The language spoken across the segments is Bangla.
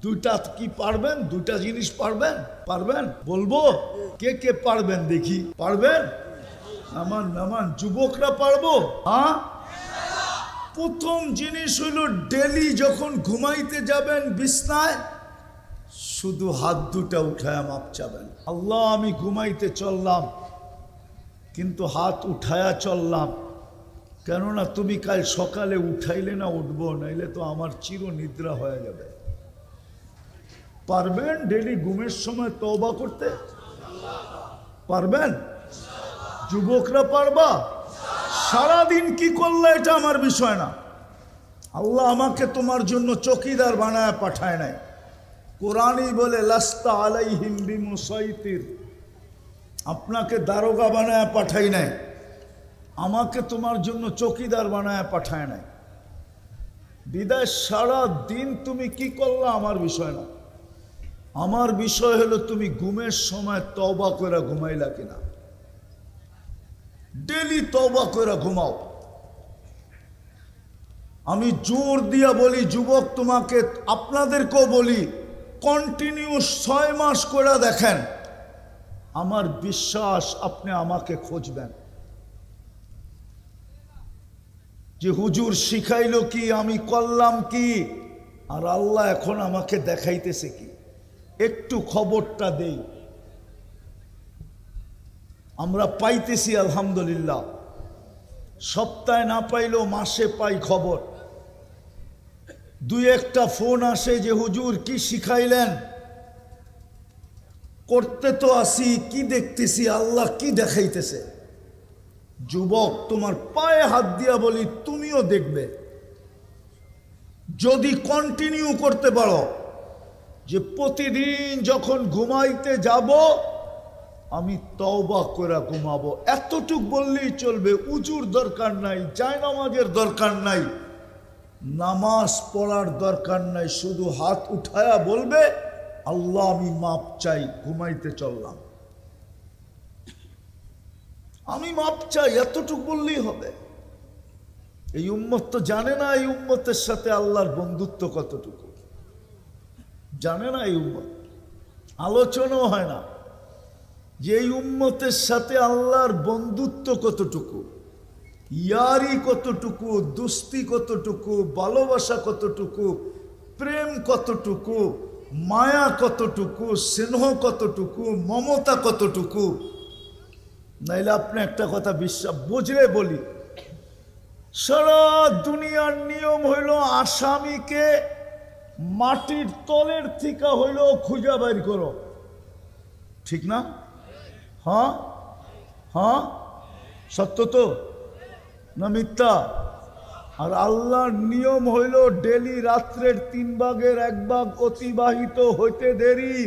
দুইটা কি পারবেন? দুইটা জিনিস পারবেন? পারবেন? বলবো কে কে পারবেন দেখি। পারবেন? নামান নামান। যুবকরা পারবো? হ্যাঁ। প্রথম জিনিস হইল ডেলি যখন ঘুমাইতে যাবেন বিছনায় শুধু হাত দুটা উঠায়া মাপ চাবেন। আল্লাহ আমি ঘুমাইতে চললাম কিন্তু হাত উঠায়া চললাম, কেননা তুমি কাল সকালে উঠাইলে না উঠবো, নাইলে তো আমার চির নিদ্রা হয়ে যাবে। পারবেন ডেলি ঘুমের সময় তওবা করতে? পারবেন? যুবকরা পারবা? সারাদিন কি করলে এটা আমার বিষয় না। আল্লাহ আমাকে তোমার জন্য চকিদার বানায় পাঠায় নাই। কোরআনই বলে লাস্তা আলাইহিম বিমুসাইতির, আপনাকে দারোগা বানায় পাঠাই নাই, আমাকে তোমার জন্য চকিদার বানায় পাঠায় নাই। বিদায় সারা দিন তুমি কি করলা আমার বিষয় না। আমার বিষয় হলো তুমি ঘুমের সময় তওবা করে ঘুমাইলা কিনা। ডেলি তওবা করে ঘুমাও। আমি জোর দিয়া বলি যুবক তোমাকে, আপনাদেরকেও বলি, কন্টিনিউ 6 মাস করে দেখেন, আমার বিশ্বাস আপনি আমাকে খুঁজবেন যে হুজুর শিখাইলো কি, আমি করলাম কি, আর আল্লাহ এখন আমাকে দেখাইতেছে কি। একটু খবরটা দেই, আমরা পাইতেছি আলহামদুলিল্লাহ। সপ্তাহে না পাইলেও মাসে পাই খবর। দুই একটা ফোন আসে যে হুজুর কি শিখাইলেন, করতে তো আসি, কি দেখতেছি আল্লাহ কি দেখাইতেছে। যুবক তোমার পায়ে হাত দিয়া বলি তুমিও দেখবে যদি কন্টিনিউ করতে পারো যে প্রতিদিন যখন ঘুমাইতে যাব আমি তওবা করে ঘুমাবো। এতটুক বললেই চলবে। উজুর দরকার নাই, জায়নামাজের দরকার নাই, নামাজ পড়ার দরকার নাই, শুধু হাত উঠায়া বলবে আল্লাহ আমি মাপ চাই, ঘুমাইতে চললাম, আমি মাপ চাই, এতটুক বললেই হবে। এই উম্মত তো জানে না এই উম্মতের সাথে আল্লাহর বন্ধুত্ব কতটুকু, জানে না এই উম্মত। আলোচনাও হয় না যে এই উম্মতের সাথে আল্লাহর বন্ধুত্ব কতটুকু, ইয়ারি কতটুকু, দোস্তি কতটুকু, ভালোবাসা কতটুকু, প্রেম কতটুকু, মায়া কতটুকু, স্নেহ কতটুকু, মমতা কতটুকু। নাইলে আপনি একটা কথা বিশ্বাস বুঝলে বলি, সারা দুনিয়ার নিয়ম হইল আসামিকে মাটির তলের থেকে হইল খুঁজা বাইর করো, ঠিক না? হ্যাঁ হ্যাঁ, সত্য তো না মিথ্যা? আর আল্লাহর নিয়ম হইল ডেলি রাত্রের 3 ভাগের 1 ভাগ অতিবাহিত হইতে দেরি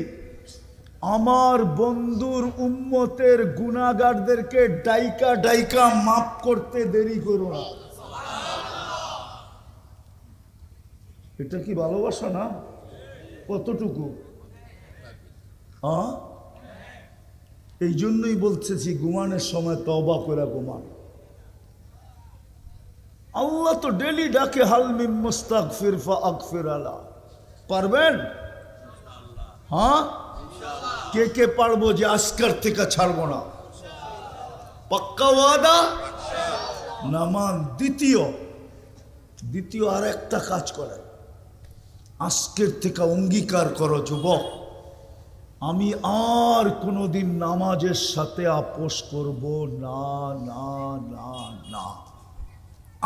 আমার বন্ধুর উম্মতের গুনাহগারদেরকে ডাইকা ডাইকা মাফ করতে দেরি করো না। এটা কি ভালোবাসা না? কতটুকু? হ্যাঁ, এই জন্যই বলতেছি ঘুমানোর সময় তওবা করে ঘুমান। আল্লাহ তো ডেলি ডাকে হাল মিন মুস্তাগফির ফাগফির আলা। পারবেন? হ্যাঁ, কে কে পারবো যে আজকের থেকে ছাড়বো না? পাক্কা ওয়াদা? নামান। দ্বিতীয় আর একটা কাজ করে, আজকের থেকে অঙ্গীকার করো যুবক, আমি আর কোনোদিন নামাজের সাথে আপোষ করব না না না না।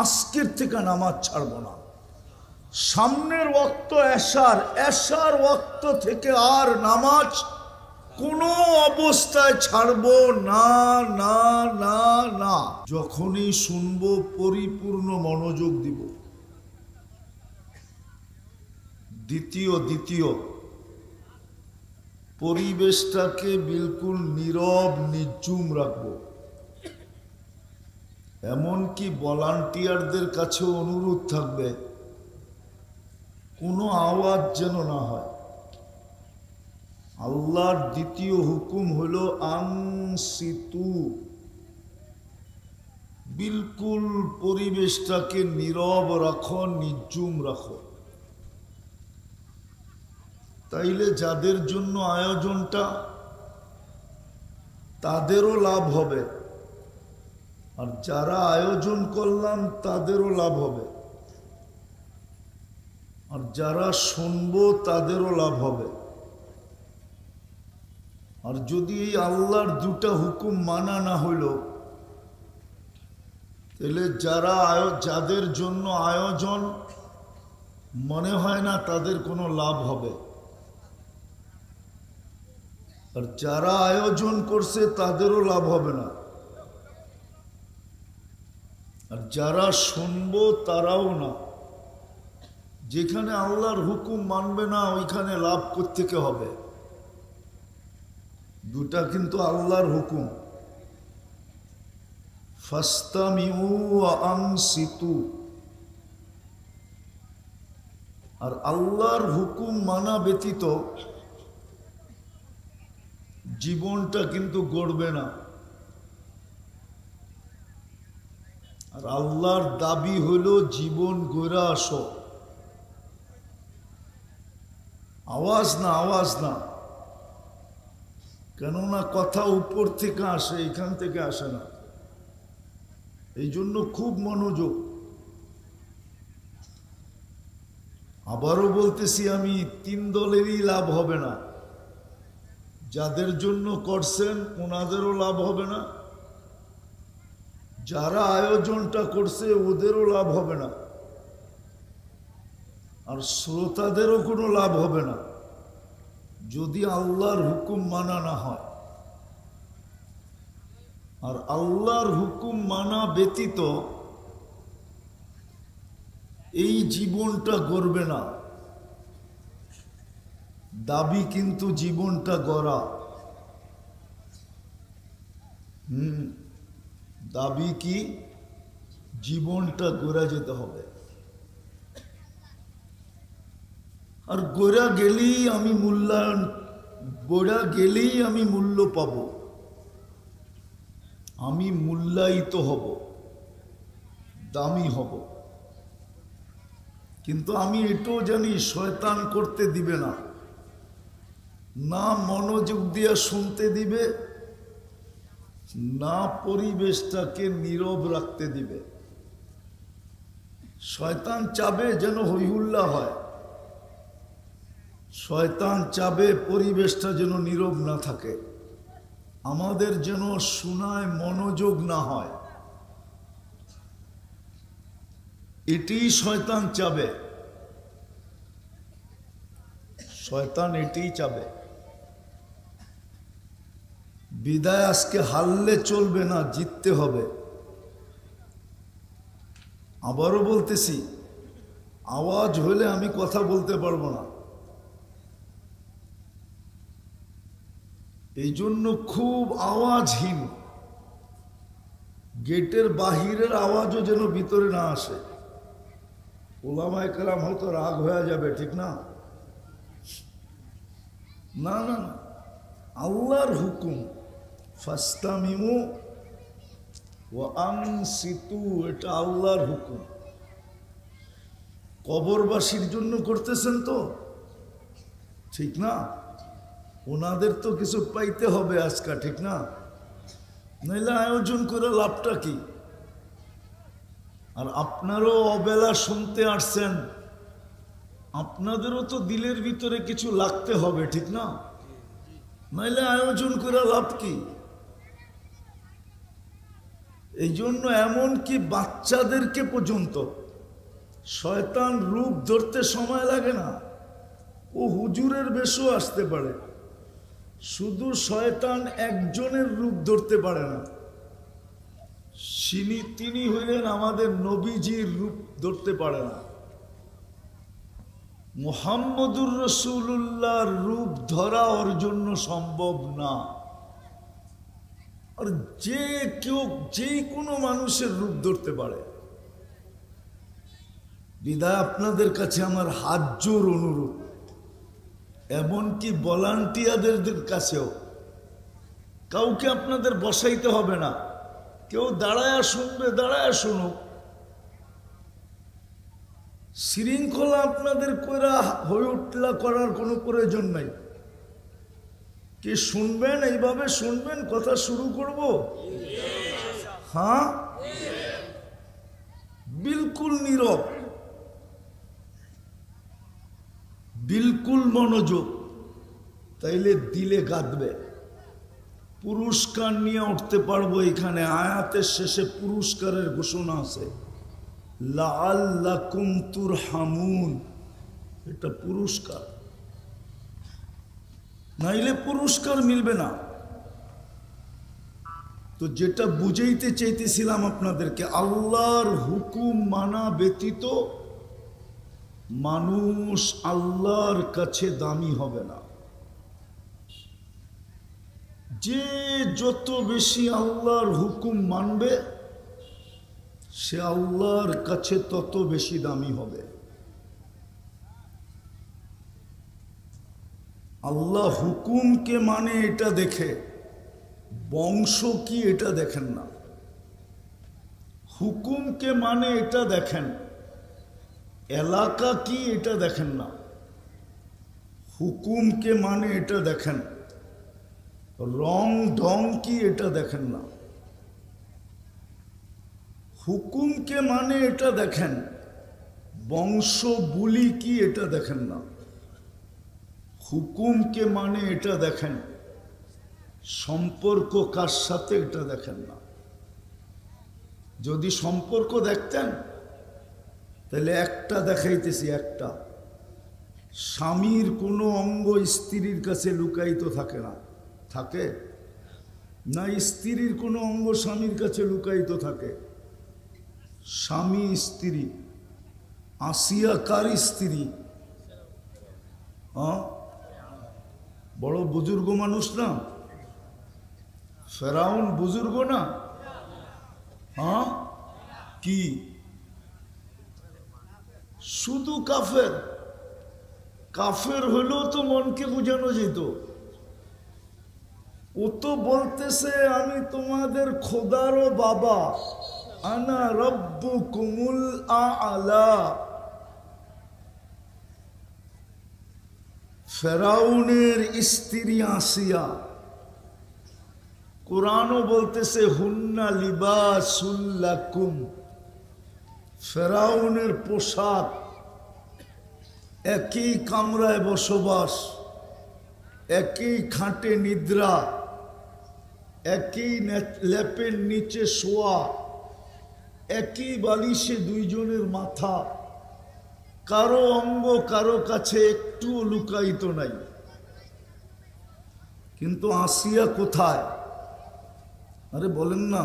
আজকের থেকে নামাজ ছাড়ব না। সামনের ওয়াক্ত এশার ওয়াক্ত থেকে আর নামাজ কোনো অবস্থায় ছাড়ব না না না না। যখনই শুনবো পরিপূর্ণ মনোযোগ দিব। দ্বিতীয় পরিবেশটাকে বিলকুল নীরব নিঝুম রাখবো। এমনকি ভলান্টিয়ারদের কাছে অনুরোধ থাকবে কোনো আওয়াজ যেন না হয়। আল্লাহর দ্বিতীয় হুকুম হলো আনসিতু, বিলকুল পরিবেশটাকে নীরব রাখো, নিঝুম রাখো। তাইলে যাদের জন্য আয়োজনটা তাদেরও লাভ হবে, আর যারা আয়োজন করলাম তাদেরও লাভ হবে, আর যারা শুনবো তাদেরও লাভ হবে। আর যদি এই আল্লাহর দুটা হুকুম মানা না হইল, তাহলে যাদের জন্য আয়োজন মনে হয় না তাদের কোনো লাভ হবে, আর যারা আয়োজন করছে তাদেরও লাভ হবে না, আর যারা শুনবো তারাও না। যেখানে আল্লাহর হুকুম মানবে না ওইখানে লাভ কোত্থেকে হবে? দুটা কিন্তু আল্লাহর হুকুম। ফাস্তামিউ ওয়া আনসিতু। আর আল্লাহর হুকুম মানা ব্যতীত জীবনটা কিন্তু গড়বে না। আর আল্লাহর দাবি হলো জীবন গড়া আসো। আওয়াজ না, আওয়াজ না, কেননা কথা উপর থেকে আসে, এখান থেকে আসে না। এই জন্য খুব মনোযোগ। আবারও বলতেছি আমি, তিন দলেরই লাভ হবে না। যাদের জন্য করছেন ওনাদেরও লাভ হবে না, যারা আয়োজনটা করছে ওদেরও লাভ হবে না, আর শ্রোতাদেরও কোনো লাভ হবে না যদি আল্লাহর হুকুম মানা না হয়। আর আল্লাহর হুকুম মানা ব্যতীত এই জীবনটা গড়বে না। দাবি কিন্তু জীবনটা গড়া। দাবি কি? জীবনটা গড়া যেতে হবে। আর গড়া গেলেই আমি মূল্যায়ন, গড়া গেলেই আমি মূল্য পাব, আমি মূল্যায়িত হব, দামি হব। কিন্তু আমি এটাও জানি শয়তান করতে দিবে না, না মনোযোগ দিয়ে শুনতে দিবে, না পরিবেশটাকে নীরব রাখতে দিবে। শয়তান চাবে যেন হইহুল্লা হয়, শয়তান চাবে পরিবেশটা যেন নীরব না থাকে, আমাদের যেন শোনায় মনোযোগ না হয়। এটি শয়তান চাবে, শয়তান এটিই চাবে। বিদায় আজকে হারলে চলবে না, জিততে হবে। আবারও বলতেছি, আওয়াজ হলে আমি কথা বলতে পারবো না। এই জন্য খুব আওয়াজহীন, গেটের বাহিরের আওয়াজও যেন ভিতরে না আসে। ওলামায়ে কেরাম হয়তো রাগ হয়ে যাবে, ঠিক না? না না না, আল্লাহর হুকুম ফাস্তামিউ ওয়া আনসিতু, এটা আল্লাহর হুকুম। কবরবাসীর জন্য করতেছেন তো, ঠিক না? ওনাদের তো কিছু পাইতে হবে আজকে, ঠিক না? নইলে আয়োজন করে লাভটা কি? আর আপনারও অবেলা শুনতে আসছেন, আপনাদেরও তো দিলের ভিতরে কিছু লাগতে হবে, ঠিক না? নইলে আয়োজন করে লাভ কি? এই জন্য এমনকি বাচ্চাদেরকে পর্যন্ত শয়তান রূপ ধরতে সময় লাগে না। ও হুজুরের বেশও আসতে পারে, শুধু শয়তান একজনের রূপ ধরতে পারে না। তিনি হইলেন আমাদের নবীজির রূপ ধরতে পারে না। মুহাম্মদুর রাসূলুল্লাহর রূপ ধরা ওর জন্য সম্ভব না। আর যে কেউ যে কোনো মানুষের রূপ ধরতে পারে। বিদায় আপনাদের কাছে আমার হাত জোর অনুরোধ, এমনকি ভলান্টিয়ারদের কাছেও, কাউকে আপনাদের বসাইতে হবে না। কেউ দাঁড়ায়া শুনবে, দাঁড়ায়া শুনুক। শৃঙ্খলা আপনাদের কইরা হয়ে উঠলা করার কোনো প্রয়োজন নাই। কি শুনবেন? এইভাবে শুনবেন, কথা শুরু করব। হ্যাঁ, বিলকুল নীরব, বিলকুল মনোযোগ, তাইলে দিলে গাঁদবে। পুরস্কার নিয়ে উঠতে পারবো। এখানে আয়াতের শেষে পুরস্কারের ঘোষণা আছে, লাআল্লাকুম তুরহামুন। এটা পুরস্কার, নাইলে পুরস্কার মিলবে না। তো যেটা বুঝাইতে চাইতেছিলাম আপনাদেরকে, আল্লাহর হুকুম মানা ব্যতীত মানুষ আল্লাহর কাছে দামি হবে না। যে যত বেশি আল্লাহর হুকুম মানবে সে আল্লাহর কাছে তত বেশি দামি হবে। আল্লাহ হুকুমকে মানে এটা দেখে, বংশ কি এটা দেখেন না। হুকুমকে মানে এটা দেখেন, এলাকা কি এটা দেখেন না। হুকুমকে মানে এটা দেখেন, রং ঢং কি এটা দেখেন না। হুকুমকে মানে এটা দেখেন, বংশ বুলি কি এটা দেখেন না। হুকুমকে মানে এটা দেখেন, সম্পর্ক কার সাথে এটা দেখেন না। যদি সম্পর্ক দেখতেন তাহলে একটা দেখাইতেছি, একটা স্বামীর কোনো অঙ্গ স্ত্রীর কাছে লুকায়িত থাকে না। থাকে না? স্ত্রীর কোনো অঙ্গ স্বামীর কাছে লুকায়িত থাকে। স্বামী স্ত্রী, আসিয়া কার স্ত্রী? বড় বুজুর্গ মানুষ না? ফেরাউন বুজুর্গ না? হ্যাঁ, কি শুধু কাফের? কাফের হলেও তো মনকে বোঝানো যেত। ও তো বলতেছে আমি তোমাদের খোদারও বাবা, আনা রব্বুকুমুল আ'লা। ফেরাউনের স্ত্রী আসিয়া, কোরআনও বলতেছে হুন্না লিবাসুল লাকুম। ফেরাউনের পোশাক, একই কামরায় বসবাস, একই খাটে নিদ্রা, একই ল্যাপের নিচে শোয়া, একই বালিশে দুইজনের মাথা, কারো অঙ্গ কারো কাছে একটু লুকায়িত নাই। কিন্তু আসিয়া কোথায়? আরে বলেন না,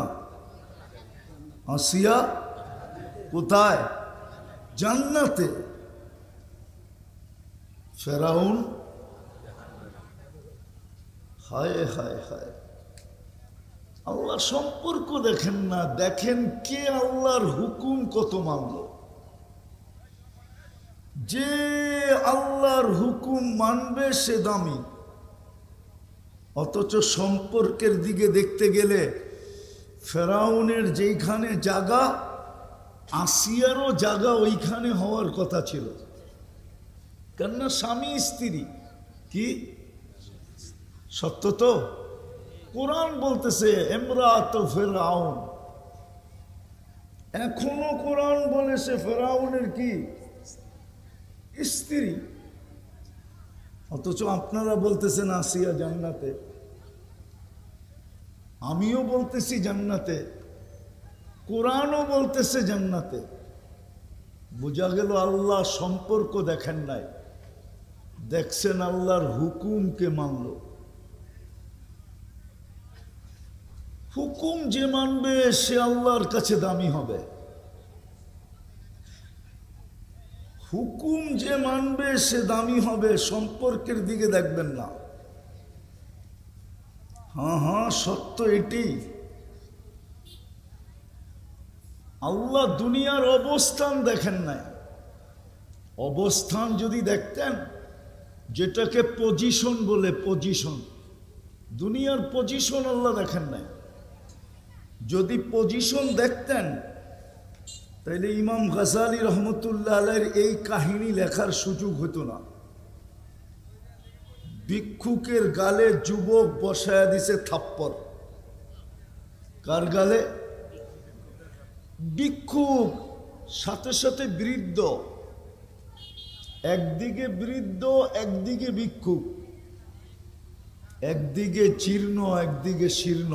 আসিয়া কোথায়? জান্নাতে। ফেরাউন হায় হায় হায়। আল্লাহ সম্পর্ক দেখেন না, দেখেন কে আল্লাহর হুকুম কত মানল। যে আল্লাহর হুকুম মানবে সে দামি। অথচ সম্পর্কের দিকে দেখতে গেলে ফেরাউনের যেইখানে জায়গা, আসিয়ারও জায়গা ওইখানে হওয়ার কথা ছিল। কেননা স্বামী স্ত্রী কি সত্য তো? কোরআন বলতেছে ইমরাত ফিরআউন। এখনো কোরআন বলেছে ফেরাউনের কি স্ত্রী। অথচ আপনারা বলতেছেন আসিয়া জান্নাতে, আমিও বলতেছি জান্নাতে, কোরআনও বলতেছে জান্নাতে। বোঝা গেল আল্লাহ সম্পর্ক দেখেন নাই, দেখছেন আল্লাহর হুকুমকে মানল। হুকুম যে মানবে সে আল্লাহর কাছে দামি হবে। হুকুম যে মানবে সে দামি হবে, সম্পর্কের দিকে দেখবেন না। হ্যাঁ হ্যাঁ, সত্য এটি। আল্লাহ দুনিয়ার অবস্থান দেখেন নাই। অবস্থান যদি দেখতেন, যেটাকে পজিশন বলে, পজিশন, দুনিয়ার পজিশন আল্লাহ দেখেন নাই। যদি পজিশন দেখতেন তাইলে ইমাম গাজালি রহমতুল্লাহ আলাইহির এই কাহিনী লেখার সুযোগ হতো না। ভিক্ষুকের গালে যুবক বসায়া দিছে থাপ্পড়। কার গালে? ভিক্ষুক, সাথে সাথে বৃদ্ধ। একদিকে বৃদ্ধ, একদিকে ভিক্ষুক, একদিকে জীর্ণ, একদিকে শীর্ণ।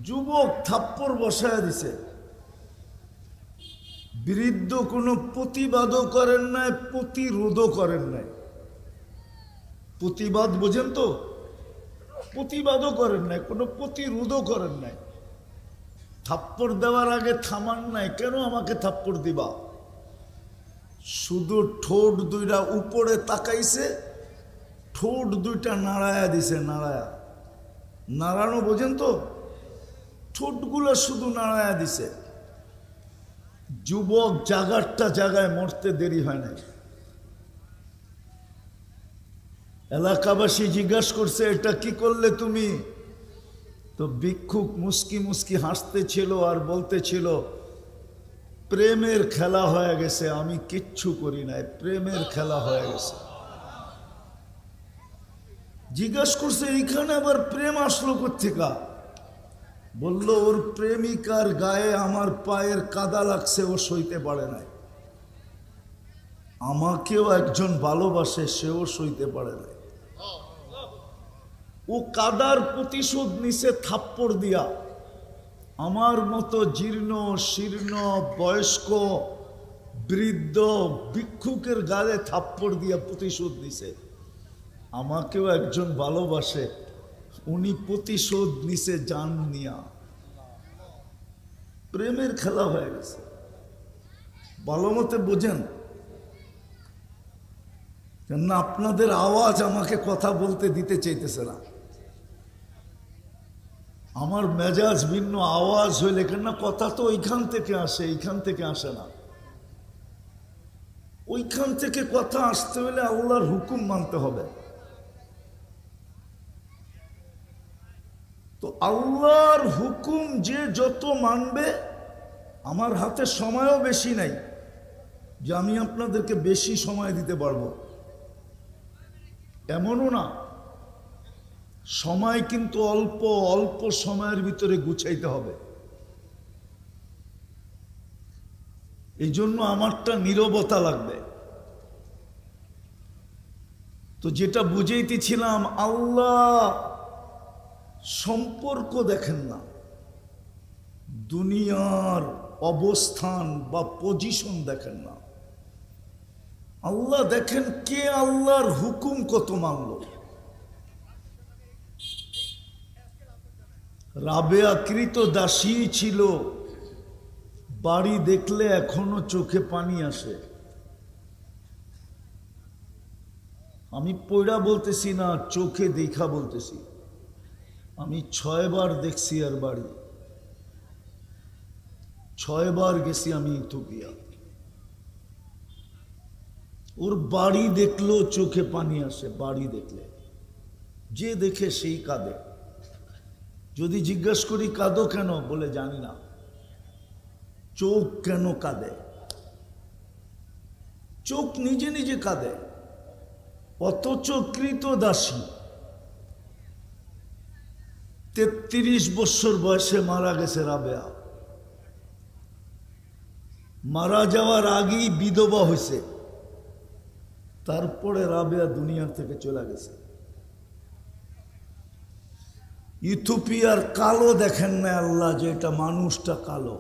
যুবক থাপ্পড় বসায়া দিছে। বৃদ্ধ কোনো প্রতিবাদও করেন নাই, প্রতিরোধও করেন নাই। প্রতিবাদ বোঝেন তো? প্রতিবাদও করেন নাই, কোনো প্রতিরোধও করেন নাই। থাপ্পড় দেওয়ার আগে থামান নাই, কেন আমাকে থাপ্পড় দিবা? শুধু ঠোঁট দুইটা উপরে তাকাইছে, ঠোঁট দুইটা নাড়ায়া দিছে। নাড়ানো বোঝেন তো? ঠোঁটগুলো শুধু নাড়ায়া দিছে। যুবক জাগারটা জায়গায় মরতে দেরি হয় নাই। এলাকাবাসী জিজ্ঞাসা করছে, এটা কি করলে তুমি? তো ভিক্ষুক মুস্কি মুস্কি হাসতেছিল আর বলতেছিল, প্রেমের খেলা হয়ে গেছে, আমি কিচ্ছু করি নাই, প্রেমের খেলা হয়ে গেছে। জিজ্ঞাসা করছে, এইখানে আবার প্রেম আসলো কোত্থেকা? বলল, ওর প্রেমিকার গায়ে আমার পায়ের কাদা লাগছে, ও সইতে পারে নাই। আমাকেও একজন ভালোবাসে, সেও সইতে পারে নাই। ও কাদার প্রতিশোধ নিছে থাপ্পড় দিয়া। আমার মতো জীর্ণ শীর্ণ বয়স্ক বৃদ্ধ ভিক্ষুকের গালে থাপ্পড় দিয়া প্রতিশোধ নিছে। আমাকেও একজন ভালোবাসে, উনি প্রতিশোধ নিছে জান নিয়া। প্রেমের খেলা হয়ে গেছে। ভালো মতে বোঝেন না? আপনাদের আওয়াজ আমাকে কথা বলতে দিতে চাইতেছে না। আমার মেজাজ ভিন্ন, আওয়াজ হইলে কেন? কথা তো ওইখান থেকে আসে, এইখান থেকে আসে না। ওইখান থেকে কথা আসতে হলে আল্লাহর হুকুম মানতে হবে। তো আল্লাহর হুকুম যে যত মানবে, আমার হাতে সময়ও বেশি নাই যে আমি আপনাদেরকে বেশি সময় দিতে পারবো, এমনও না। সময় কিন্তু অল্প অল্প সময়ের ভিতরে গুছাইতে হবে। এই জন্য আমারটা নীরবতা লাগবে। তো যেটা বুঝাইতেছিলাম, আল্লাহ সম্পর্ক দেখেন না, দুনিয়ার অবস্থান বা পজিশন দেখেন না। আল্লাহ দেখেন কে আল্লাহর হুকুম কত মানল। রাবেয়া কৃত দাসী ছিল, বাড়ি দেখলে এখনো চোখে পানি আসে। আমি পয়ড়া বলতেছি না, চোখে দেখা বলতেছি। আমি 6 বার দেখছি আর বাড়ি, 6 বার গেছি আমি ইথিওপিয়া। ওর বাড়ি দেখলেও চোখে পানি আসে। বাড়ি দেখলে যে দেখে সেই কাঁদে। যদি জিজ্ঞেস করি কাঁদো কেন, বলে জানি না। চোখ কেন কাঁদে? চোখ নিজে নিজে কাঁদে। অথচ কৃতদাসী 33 বছর বয়সে মারা গেছে রাবেয়া। মারা যাওয়ার আগেই বিধবা হয়েছে। তারপরে রাবেয়া দুনিয়া থেকে চলে গেছে। ইথিওপিয়ার কালো দেখেন না আল্লাহ, যে এটা মানুষটা কালো।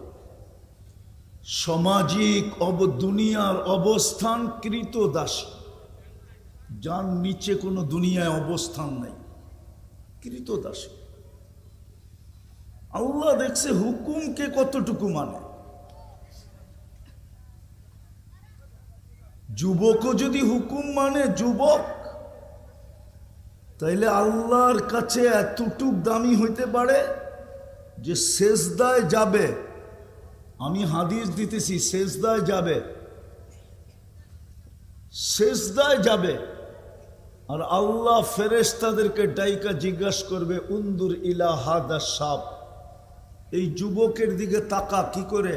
সামাজিক দুনিয়ার অবস্থান কৃতদাসী, যার নিচে কোনো দুনিয়ায় অবস্থান নাই, কৃতদাসী। আল্লাহ দেখছে হুকুমকে কতটুকু মানে। যুবকও যদি হুকুম মানে, যুবক, তাইলে আল্লাহর কাছে এতটুক দামি হইতে পারে যে সেজদায় যাবে। আমি হাদিস দিতেছি, সেজদায় যাবে, সেজদায় যাবে। আর আল্লাহ ফেরেশতাদেরকে ডাইকা জিজ্ঞাসা করবে, উনদুর ইলা হাদা শাব, এই যুবকের দিকে তাকা। কি করে?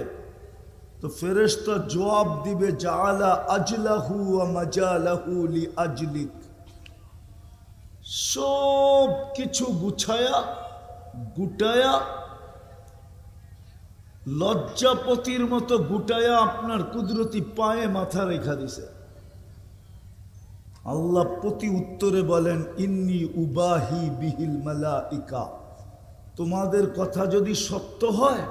তো ফেরেশতা জবাব দিবে জাআলা আজলাহু ওয়া মাজালাহু লিআজলিক, সব কিছু গুটায়া লজ্জাপতির মতো গুটায়া আপনার কুদরতি পায়ে মাথা রেখা দিছে। আল্লাহ প্রতি উত্তরে বলেন ইন্নী উবাহি বিহিল মালাইকা, তোমাদের কথা যদি সত্য হয়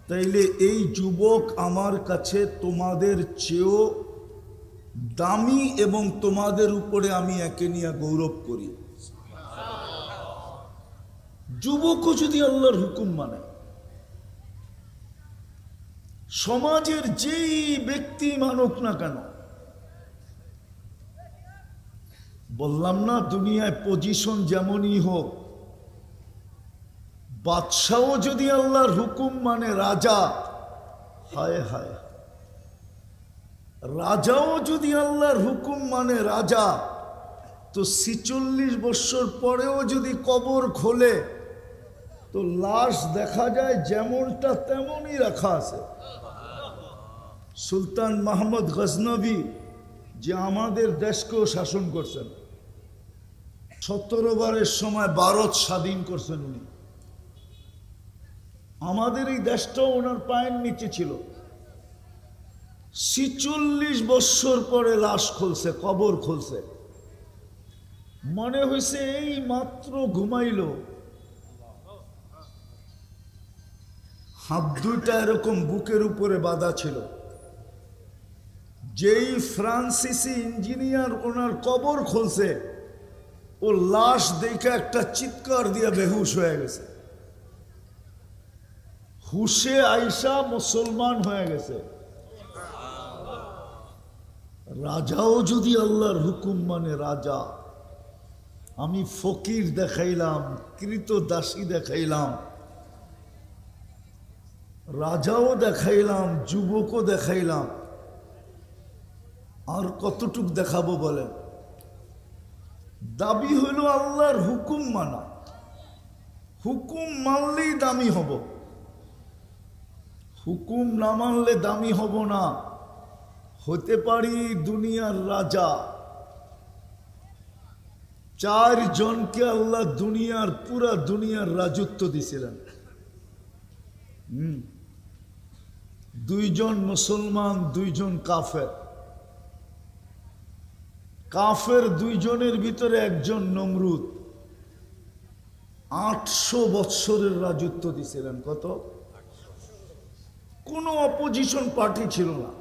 তাইলে এই যুবক আমার কাছে তোমাদের চেয়েও দামি এবং তোমাদের উপরে আমি একে নিয়ে গৌরব করি। যুবকও যদি আল্লাহর হুকুম মানে, সমাজের যেই ব্যক্তি মানুক না কেন, বললাম না দুনিয়ায় পজিশন যেমনই হোক, বাদশাও যদি আল্লাহর হুকুম মানে, রাজা, হায় হায়, রাজাও যদি আল্লাহর হুকুম মানে রাজা, তো 46 বছর পরেও যদি কবর খোলে তো লাশ দেখা যায় যেমনটা তেমনই রাখা আছে। সুলতান মাহমুদ গজনবী যে আমাদের দেশকেও শাসন করছেন, 17 বারের সময় ভারত স্বাধীন করছেন উনি, আমাদের এই দেশটাও ওনার পায়ের নিচে ছিল। 46 বছর পরে লাশ খুলছে, কবর খুলছে, মনে হয়েছে এই মাত্র ঘুমাইল। হাত দুইটা এরকম বুকের উপরে বাঁধা ছিল। যেই ফ্রান্সিসি ইঞ্জিনিয়ার ওনার কবর খুলছে, ও লাশ দেখে একটা চিৎকার দিয়ে বেহুশ হয়ে গেছে, হুশে আইসা মুসলমান হয়ে গেছে। রাজাও যদি আল্লাহর হুকুম মানে রাজা, আমি ফকির দেখাইলাম, কৃতদাসী দেখাইলাম, রাজাও দেখাইলাম, যুবকও দেখাইলাম, আর কতটুক দেখাবো বলেন? দাবি হইল আল্লাহর হুকুম মানা, হুকুম মানলেই দামি হব, হুকুম না মানলে দামি হব না। হতে পারি দুনিয়ার রাজা। 4 জনকে আল্লাহ পুরা দুনিয়ার রাজত্ব দিছিলেন। 2 জন মুসলমান, 2 জন কাফের। কাফের 2 জনের ভিতরে একজন নমরুদ 800 বৎসরের রাজত্ব দিছিলেন। কত? কোনো অপোজিশন পার্টি ছিল না।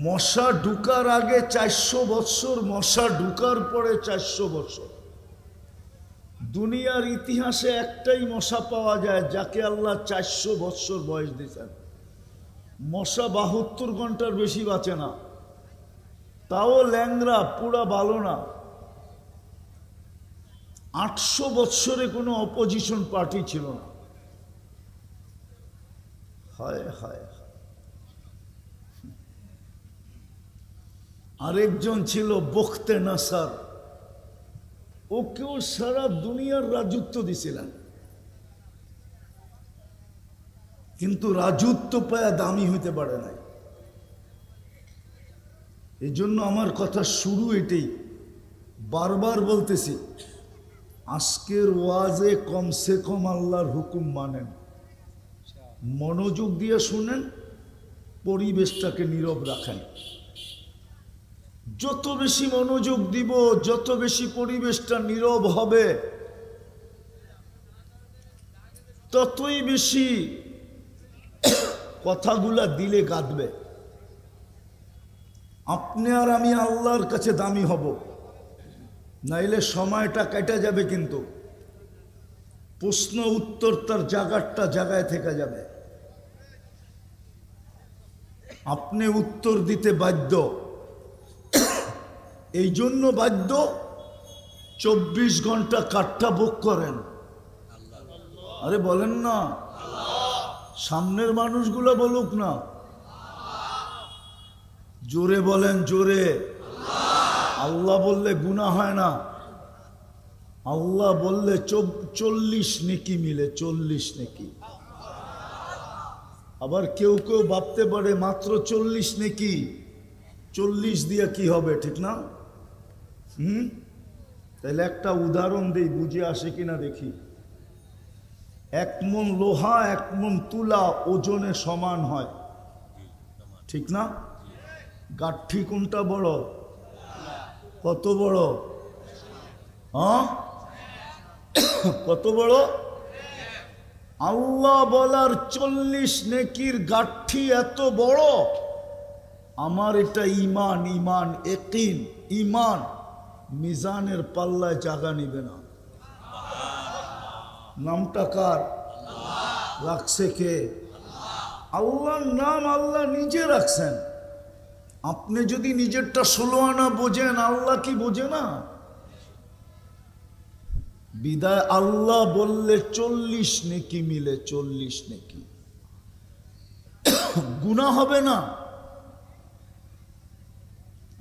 মশা ঢুকার আগে 400 বৎসর, মশা ঢুকার পরে 400 বৎসর। দুনিয়ার ইতিহাসে একটাই মশা পাওয়া যায় যাকে আল্লাহ 400 বৎসর বয়স দিয়েছেন। মশা 72 ঘন্টার বেশি বাঁচে না, তাও ল্যাংরা, পুরা ভালো না। 800 বৎসরে কোনো অপোজিশন পার্টি ছিল না। হায় হায়। আরেকজন ছিল বখতে নাসার, ওকেও সারা দুনিয়ার রাজত্ব দিছিলেন, কিন্তু রাজত্ব পায়া দামি হইতে পারে নাই। এই জন্য আমার কথা শুরু এটাই, বারবার বলতেছি, আজকের ওয়াজে কমসে কম আল্লাহর হুকুম মানেন, মনোযোগ দিয়ে শুনেন, পরিবেশটাকে নীরব রাখেন। যত বেশি মনোযোগ দিব, যত বেশি পরিবেশটা নীরব হবে, ততই বেশি কথাগুলা দিলে গাঁথবে। আপনি আর আমি আল্লাহর কাছে দামি হব, নাইলে সময়টা কেটে যাবে, কিন্তু প্রশ্ন উত্তর তার জায়গায় থেকে যাবে। আপনি উত্তর দিতে বাধ্য, এই জন্য বাধ্য 24 ঘন্টা কাঠটা বুক করেন। আরে বলেন না, সামনের মানুষগুলো বলুক না, জোরে বলেন, জোরে। আল্লাহ বললে গুনাহ হয় না, আল্লাহ বললে 40 নেকি মিলে, 40 নেকি। আবার কেউ কেউ ভাবতে পারে মাত্র 40 নেকি, 40 দিয়ে কি হবে, ঠিক না? তাহলে একটা উদাহরণ দেই, বুঝে আসে কিনা দেখি। 1 মণ লোহা 1 মণ তুলা ওজনে সমান হয়, ঠিক না? গাঠি কোনটা বড়? কত বড়? কত বড়? আল্লাহ বলার 40 নেকির গাঠি এত বড়। আমার এটা ইমান, ইমান ইয়াকিন, ইমান মিজানের পাল্লায় জায়গা নিবে না। নামটা কার? রাখছে কে? আল্লাহর নাম আল্লাহ নিজে রাখছেন। আপনি যদি নিজেরটা 16 আনা বোঝেন, আল্লাহ কি বোঝে না? বিদায় আল্লাহ বললে 40 নেকি মিলে, 40 নেকি, গুনাহ হবে না।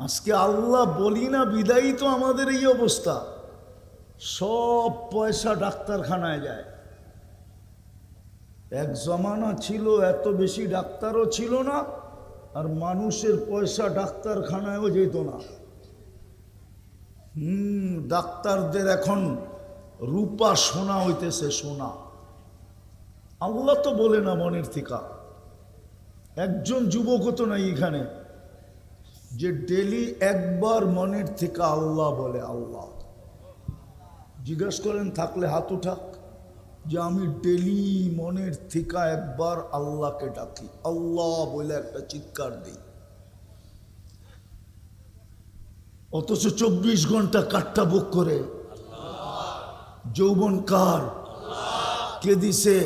আজকে আল্লাহ বলি না বিদায়ী তো আমাদের এই অবস্থা। সব পয়সা ডাক্তারখানায় যায়। এক জমানা ছিল এত বেশি ডাক্তারও ছিল না, আর মানুষের পয়সা ডাক্তারখানায়ও যেত না। ডাক্তারদের এখন রূপা সোনা হইতেছে, সোনা। আল্লাহ তো বলে না মনের থিকা। একজন যুবকও তো নাই এখানে যে ডেলি একবার মনের থেকে আল্লাহ বলে। আল্লাহ জিজ্ঞাসা করেন, থাকলে হাত উঠাক যে আমি ডেলি মনের থেকে একবার আল্লাহকে ডাকি, আল্লাহ বলে একটা চিৎকার দিই। অথচ 24 ঘন্টা কাটটা বুক করে। যৌবন কার? কে দিছে?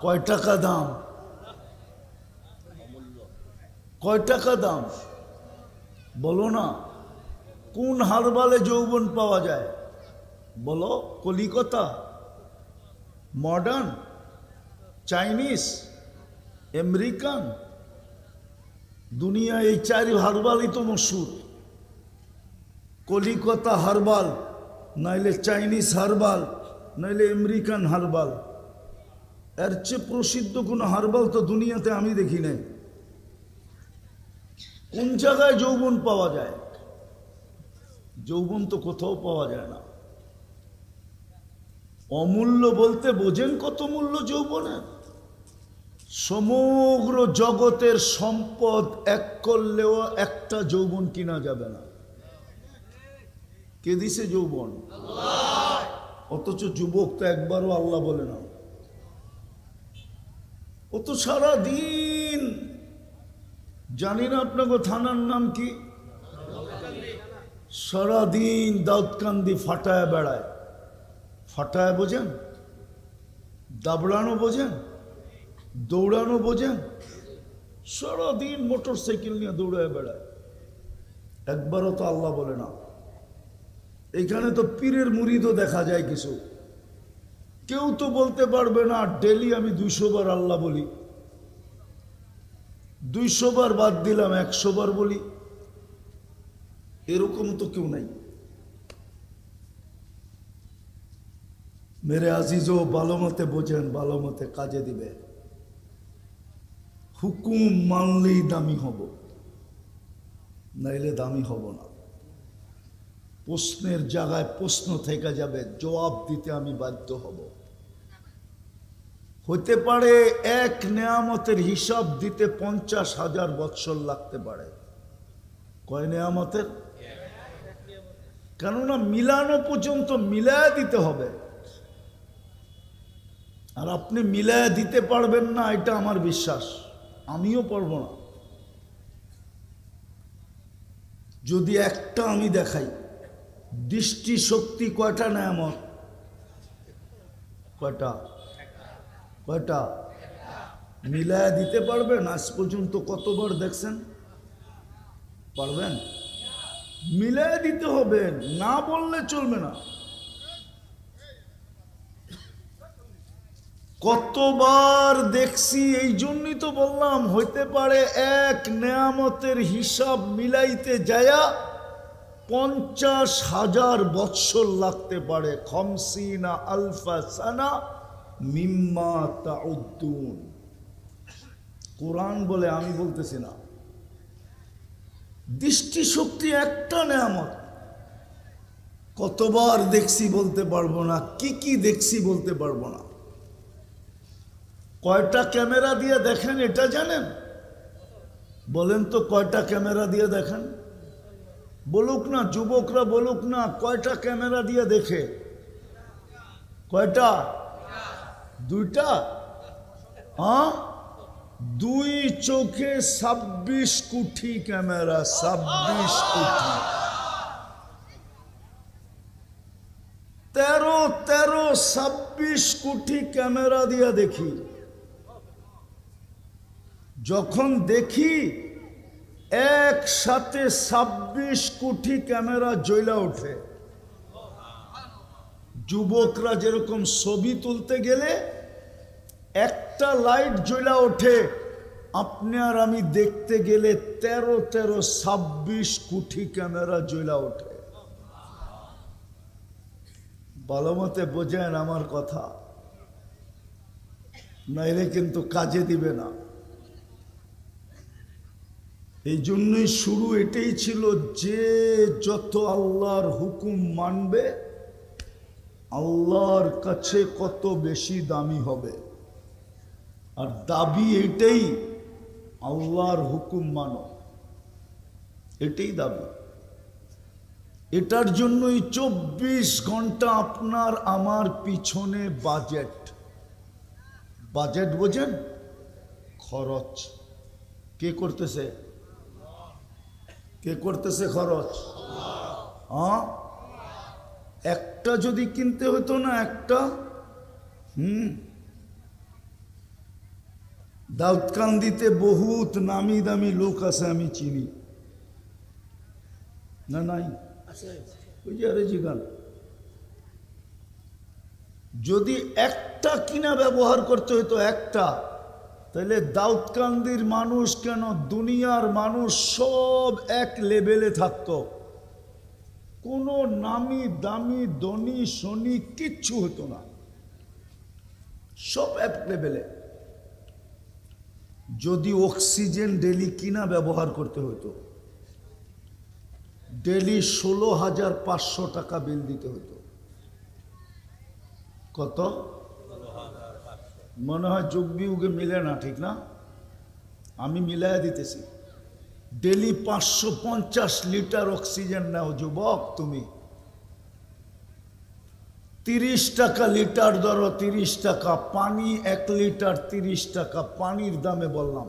কয় টাকা দাম? কয় টাকা দাম বলো না? কোন হারবালে যৌবন পাওয়া যায় বলো? কলিকাতা, মডার্ন, চাইনিজ, আমেরিকান, দুনিয়া এই 4 হারবালই তো মশহুর। কলিকাতা হারবাল, নাইলে চাইনিজ হারবাল, নাইলে আমেরিকান হারবাল। এর চেয়ে প্রসিদ্ধ কোনো হারবাল তো দুনিয়াতে আমি দেখি নাই। কোন জায়গায় যৌবন পাওয়া যায়? যৌবন তো কোথাও পাওয়া যায় না। অমূল্য বলতে বোঝেন কত মূল্য যৌবনের? সমগ্র জগতের সম্পদ এক করলেও একটা যৌবন কিনা যাবে না। কে দিছে যৌবন? অথচ যুবক তো একবারও আল্লাহ বলে না। ও তো সারা দিন, জানি না আপনাকে থানার নাম কি, সারাদিন দাউদকান্দি ফাটায় বেড়ায়। ফাটায় বোঝেন? দাবড়ানো বোঝেন? দৌড়ানো বোঝেন? সারাদিন মোটর সাইকেল নিয়ে দৌড়ায় বেড়ায়। একবারও তো আল্লাহ বলে না। এখানে তো পীরের মুরিদও দেখা যায় কিছু। কেউ তো বলতে পারবে না ডেলি আমি 200 বার আল্লাহ বলি, 200 বার বাদ দিলাম 100 বার বলি, এরকম তো কেউ নাই। মেরে আজিজও ভালো মতে বোঝেন, ভালো মতে কাজে দিবে। হুকুম মানলেই দামি হব, নাইলে দামি হব না। প্রশ্নের জায়গায় প্রশ্ন থেকে যাবে, জবাব দিতে আমি বাধ্য হব। হতে পারে এক নেয়ামতের হিসাব দিতে 50,000 বৎসর লাগতে পারে। কয় নেয়ামতের? কেননা মিলানো পর্যন্ত মিলায়া দিতে হবে। আর আপনি মিলায়া দিতে পারবেন না, এটা আমার বিশ্বাস। আমিও পারবো না। যদি একটা আমি দেখাই, দৃষ্টি শক্তি কয়টা নেয়ামত? কয়টা? কয়টা? মিলায়া দিতে পারবেন? আজ পর্যন্ত কতবার দেখছেন? পারবেন? মিলায়া দিতে হবে, না বললে চলবে না। কতবার দেখছি, এই জন্যই তো বললাম হইতে পারে এক নেয়ামতের হিসাব মিলাইতে যায়া 50,000 বৎসর লাগতে পারে। 50 আলফা সানা মিম্মা তাউদ্দুন। কোরআন বলে, আমি বলতেছি না। দৃষ্টিশক্তি একটা নেয়ামত। কতবার দেখছি বলতে পারবো না, কি কি দেখছি বলতে পারবো না। কয়টা ক্যামেরা দিয়ে দেখেন এটা জানেন? বলেন তো, কয়টা ক্যামেরা দিয়ে দেখেন? বলুক না, যুবকরা বলুক না, কয়টা ক্যামেরা দিয়ে দেখে? কয়টা? দুইটা? হ্যাঁ, দুই চোখে 26 কোটি ক্যামেরা। 26 কোটি। 26 কোটি ক্যামেরা দিয়ে দেখি। যখন দেখি একসাথে 26 কোটি ক্যামেরা জ্বলা ওঠে। যুবকরা যেরকম ছবি তুলতে গেলে একটা লাইট জ্বলা ওঠে, আপনি আর আমি দেখতে গেলে 26 কোটি ক্যামেরা জ্বলা ওঠে। ভালো মতে বোঝেন আমার কথা, নাইলে কিন্তু কাজে দিবে না। এই জন্যই শুরু এটাই ছিল যে যত আল্লাহর হুকুম মানবে আল্লাহর কাছে কত বেশি দামি হবে। আর দাবি এটাই, আল্লাহর হুকুম মানো, এটাই দাবি। এটার জন্যই 24 ঘন্টা আপনার আমার পিছনে বাজেট। বাজেট বোঝেন? খরচ। কে করতেছে? কে করতেছে খরচ? হ্যাঁ, একটা যদি কিনতে হতো না, একটা দাউদকান্দিতে বহুত নামি দামি লোক আছে, আমি চিনি না? নাই? ওই যে আরে জিগান, যদি একটা কিনা ব্যবহার করতে হতো, একটা, তাহলে দাউদকান্দির মানুষ কেন, দুনিয়ার মানুষ সব এক লেভেলে থাকতো। কোনো নামি দামি ধনী শনি কিচ্ছু হতো না, সব এক লেভেলে। যদি অক্সিজেন ডেলি কিনা ব্যবহার করতে হতো, ডেলি 16,500 টাকা বিল দিতে হতো। কত? মনে হয় যুগ বিয়োগে মিলে না, ঠিক না? আমি মিলাইয়া দিতেছি। ডেলি 550 লিটার অক্সিজেন নাও যুবক তুমি। 30 টাকা লিটার ধরো, 30 টাকা। পানি 1 লিটার 30 টাকা। পানির দামে বললাম।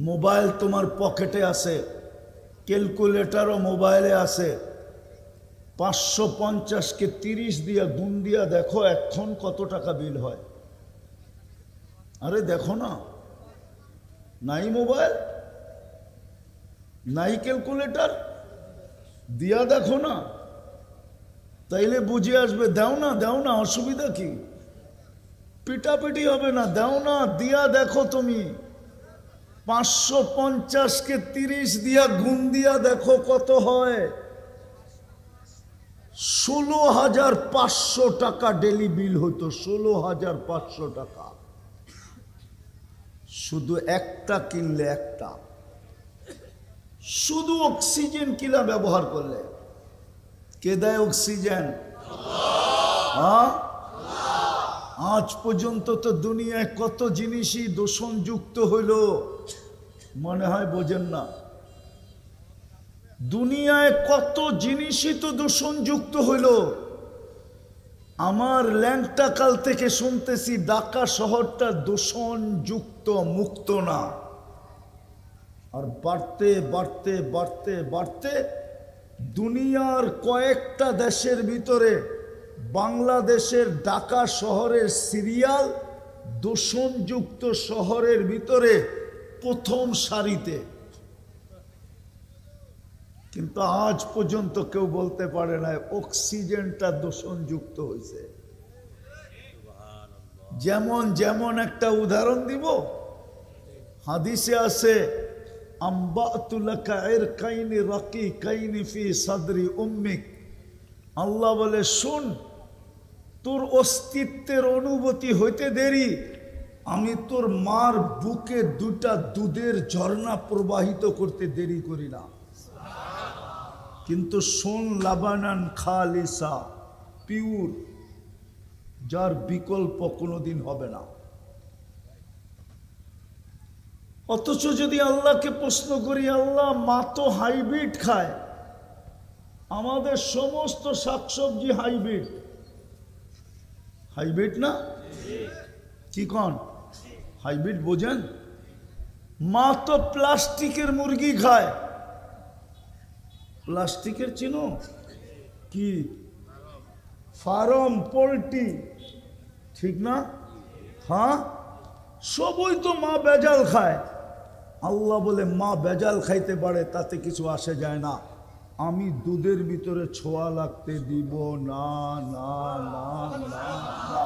মোবাইল তোমার পকেটে আছে, ক্যালকুলেটরও মোবাইলে আছে। 550-কে 30 দিয়া গুণ দিয়া দেখো এখন কত টাকা বিল হয়। আরে দেখো না, নাই মোবাইল, নাই ক্যালকুলেটর, দিয়া দেখো না, তাইলে বুঝে আসবে। দাও না, দাও না, অসুবিধা কি? পিটাপিটি হবে না, দাও না, দিয়া দেখো তুমি। 550-কে 30 দিয়া গুণ দিয়া দেখো কত হয়। 16,500 টাকা ডেলি বিল হতো। 16,500 টাকা শুধু একটা কিনলে, একটা শুধু অক্সিজেন কিনা ব্যবহার করলে। কে দেয় অক্সিজেন? হ্যাঁ, আজ পর্যন্ত তো দুনিয়ায় কত জিনিসই দূষণযুক্ত হইল, মনে হয় বোঝেন না। দুনিয়ায় কত জিনিসই তো দূষণযুক্ত হইল। আমার ল্যাংটা কাল থেকে শুনতেছি ঢাকা শহরটা দূষণযুক্ত মুক্ত না। আর বাড়তে বাড়তে বাড়তে বাড়তে দুনিয়ার কয়েকটা দেশের ভিতরে বাংলাদেশের ঢাকা শহরের সিরিয়াল দূষণযুক্ত শহরের ভিতরে প্রথম সারিতে। কিন্তু আজ পর্যন্ত কেউ বলতে পারে না অক্সিজেনটা দূষণযুক্ত হয়েছে। যেমন যেমন একটা উদাহরণ দিব, হাদিসে আছে আল্লাহ বলে, শুন, তোর অস্তিত্বের অনুভূতি হইতে দেরি, আমি তোর মার বুকে দুটা দুধের ঝর্ণা প্রবাহিত করতে দেরি করি না, কিন্তু শোন, লাবানান খালিসা, পিওর, যার বিকল্প কোনোদিন হবে না। অথচ যদি আল্লাহকে প্রশ্ন করি, আল্লাহ মা তো হাইব্রিড খায়, আমাদের সমস্ত শাকসবজি হাইব্রিড, হাইব্রিড না কি কন? হাইব্রিড বোঝেন? মা তো প্লাস্টিকের মুরগি খায়, প্লাস্টিকের চিনো কি? ফার্ম পোল্ট্রি, ঠিক না? হ্যাঁ, সবই তো মা বেজাল খায়। আল্লাহ বলে মা বেজাল খাইতে পারে, তাতে কিছু আসে যায় না, আমি দুধের ভিতরে ছোঁয়া লাগতে দিব না, না না না না,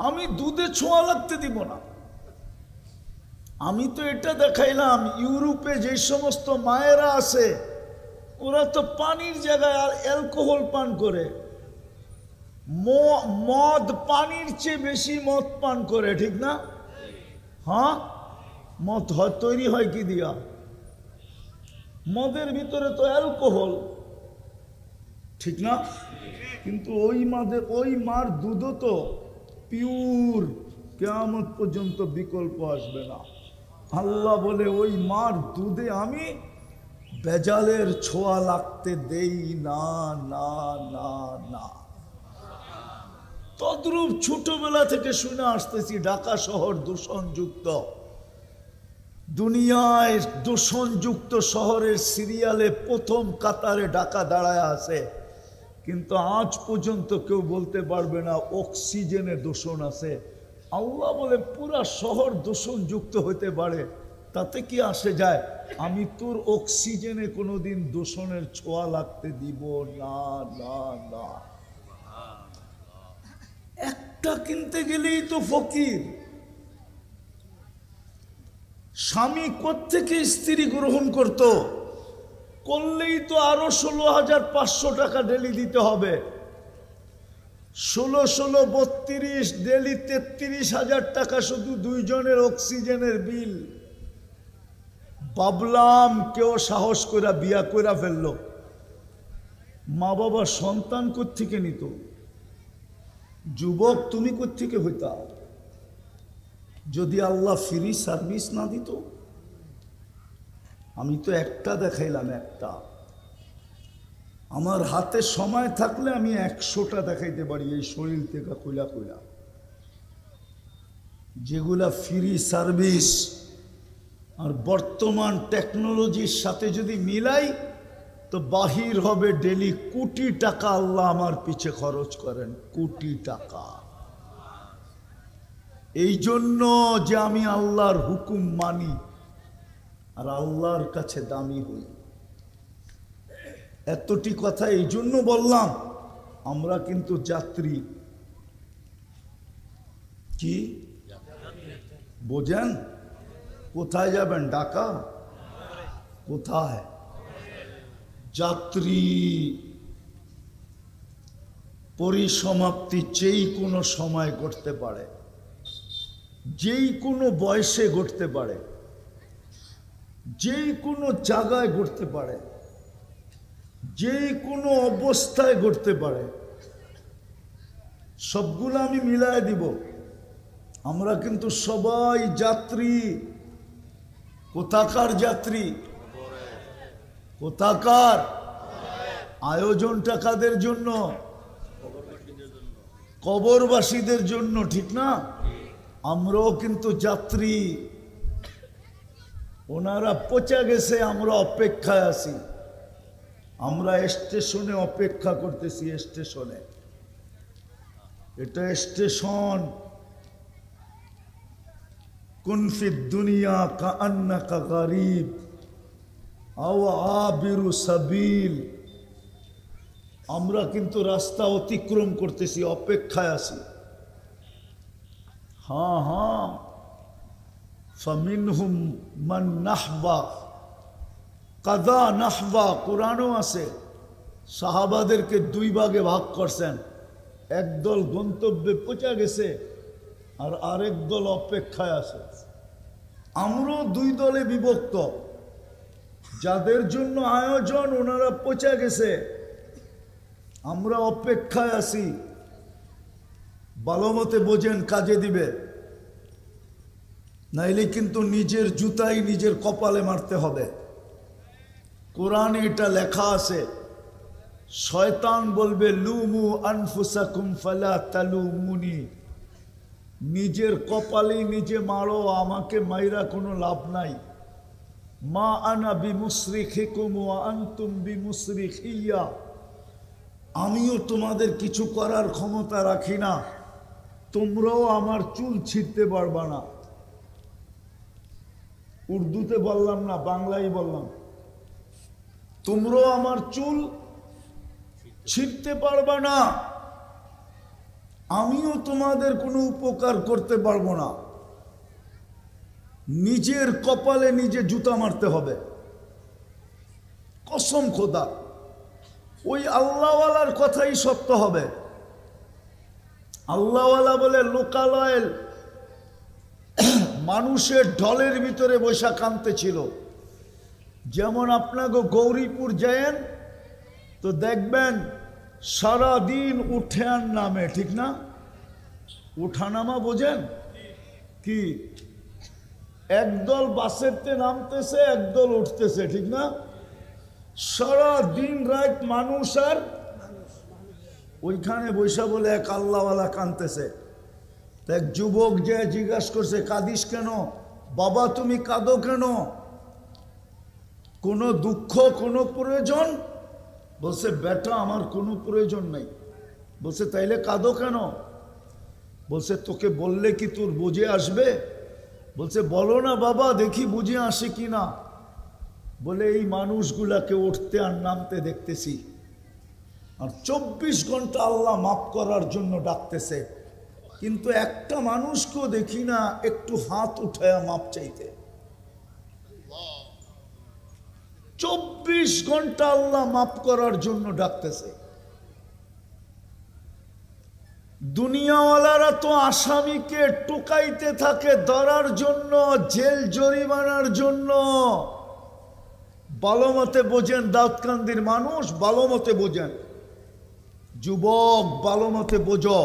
আমি দুধে ছোঁয়া লাগতে দিব না। আমি তো এটা দেখাইলাম, ইউরোপে যে সমস্ত মায়েরা আছে, ওরা তো পানির জায়গায় আর অ্যালকোহল পান করে, মদ পানির চেয়ে বেশি মদ পান করে, ঠিক না? হ্যাঁ, মদ তৈরি হয় কি দিয়া? মদের ভিতরে তো অ্যালকোহল, ঠিক না? কিন্তু ওই মার দুধও তো পিওর, কিয়ামত পর্যন্ত বিকল্প আসবে না। আল্লাহ বলে ওই মার দুধে আমি বেজালের ছোঁয়া লাগতে দেই না, না না না। তদ্রূপ ছোটবেলা থেকে শুনে আসতেছি, ঢাকা শহর দূষণযুক্ত, দুনিয়ায় দূষণযুক্ত শহরের সিরিয়ালে প্রথম কাতারে ঢাকা দাঁড়ায় আছে, কিন্তু আজ পর্যন্ত কেউ বলতে পারবে না অক্সিজেনে দূষণ আছে। আল্লাহ বলে পুরা শহর দূষণযুক্ত হতে পারে, তাতে কি আসে যায়? আমি তোর অক্সিজেনে কোনোদিন দূষণের ছোঁয়া লাগতে দিব না, না না। একটা কিনতে গেলেই তো ফকির। স্বামী কোত্থেকে স্ত্রী গ্রহণ করত, করলেই তো আরো 16,500 টাকা ডেলি দিতে হবে। 16 32 ডেলি 33,000 টাকা শুধু দুইজনের অক্সিজেনের বিল। ভাবলাম কেউ সাহস করে বিয়া করে ফেললো, মা বাবা সন্তান কোত্থেকে নিত? যুবক তুমি কোত্থেকে হইতা যদি আল্লাহ ফ্রি সার্ভিস না দিত? আমি তো একটা দেখাইলাম, একটা। আমার হাতে সময় থাকলে আমি 100টা দেখাইতে পারি এই শরীর থেকে কইলা কইলা, যেগুলা ফ্রি সার্ভিস। আর বর্তমান টেকনোলজির সাথে যদি মিলাই তো বাহির হবে ডেলি কোটি টাকা আল্লাহ আমার পিছে খরচ করেন, কোটি টাকা। এই জন্য যে আমি আল্লাহর হুকুম মানি আর আল্লাহর কাছে দামি হই। এতটি কথা এই জন্য বললাম, আমরা কিন্তু যাত্রী। কি বোঝেন? কোথায় যাবেন? ঢাকা? কোথায়? যাত্রী। পরিসমাপ্তি যেই কোনো সময় ঘটতে পারে, যেই কোনো বয়সে ঘটতে পারে, যেই কোনো জায়গায় ঘটতে পারে, যেই কোনো অবস্থায় ঘটতে পারে। সবগুলো আমি মিলায় দিব। আমরা কিন্তু সবাই যাত্রী। কোথাকার যাত্রী? কোথাকার? আয়োজনটা কাদের জন্য? কবরবাসীদের জন্য, ঠিক না? আমরাও কিন্তু যাত্রী। ওনারা পচে গেছে, আমরা অপেক্ষায় আছি। আমরা স্টেশনে অপেক্ষা করতেছি, স্টেশনে। এটা স্টেশন। কুনফিদ দুনিয়া কাআন্নাকা গারিব আও আবিরু সাবিল। আমরা কিন্তু রাস্তা অতিক্রম করতেছি, অপেক্ষায় আছি। হ্যাঁ হ্যাঁ, ফামিনহুম মান নাহবা কাদা নাহবা। কোরআনও আছে, সাহাবাদেরকে দুই ভাগে ভাগ করছেন। একদল গন্তব্যে পৌঁছে গেছে, আর আরেক দল অপেক্ষায় আছে। আমরাও দুই দলে বিভক্ত। যাদের জন্য আয়োজন ওনারা পৌঁছে গেছে, আমরা অপেক্ষায় আছি। ভালো মতে বোঝেন, কাজে দিবে, নাইলে কিন্তু নিজের জুতাই নিজের কপালে মারতে হবে। কোরআনে এটা লেখা আছে, শয়তান বলবে লুমু আনফুসাকুম ফালা তালুমুনি, নিজের কপালে নিজে মারো, আমাকে মাইরা কোনো লাভ নাই। মা আনা বিমুসরিখিকুম ওয়া আনতুম বিমুসরিখিয়া, আমিও তোমাদের কিছু করার ক্ষমতা রাখি না, তোমরাও আমার চুল ছিঁড়তে পারবা না। উর্দুতে বললাম না, বাংলায় বললাম, তোমরাও আমার চুল ছিঁড়তে পারবা না, আমিও তোমাদের কোনো উপকার করতে পারবো না। নিজের কপালে নিজে জুতা মারতে হবে। কসম খোদা, ওই আল্লাহওয়ালার কথাই সত্য হবে। আল্লাহওয়ালা বলে লোকালয়ের মানুষের ঢলের ভিতরে বৈশা কাঁদতে ছিল। যেমন আপনাকে গৌরীপুর যায়েন তো দেখবেন সারাদিন উঠেন নামে, ঠিক না? উঠানামা বোঝেন কি? একদল বাসেরতে নামতেছে, একদল উঠতেছে, ঠিক না? সারা দিন রাত মানুষ আর ওইখানে বৈশা বলে এক আল্লাহওয়ালা কাঁদতেছে। এক যুবক যে জিজ্ঞাসা করছে, কাঁদিস কেন বাবা, তুমি কাঁদো কেন? কোনো দুঃখ, কোনো প্রয়োজন? বলছে বেটা আমার কোনো প্রয়োজন নাই। বলছে তাইলে কাঁদো কেন? বলছে তোকে বললে কি তোর বুঝে আসবে? বলছে বলো না বাবা, দেখি বুঝে আসে কি না। বলে এই মানুষগুলাকে উঠতে আর নামতে দেখতেছি, আর 24 ঘন্টা আল্লাহ মাফ করার জন্য ডাকতেছে, কিন্তু একটা মানুষকেও দেখি না একটু হাত উঠায়া মাপ চাইতে। 24 ঘন্টা আল্লাহ মাফ করার জন্য ডাকতেছে। দুনিয়াওয়ালারা তো আসামিকে টুকাইতে থাকে ধরার জন্য, জেল জরিমানার জন্য। ভালো মতে বোঝেন, দাউদকান্দির মানুষ ভালো মতে বোঝেন, যুবক ভালো মতে বোঝো,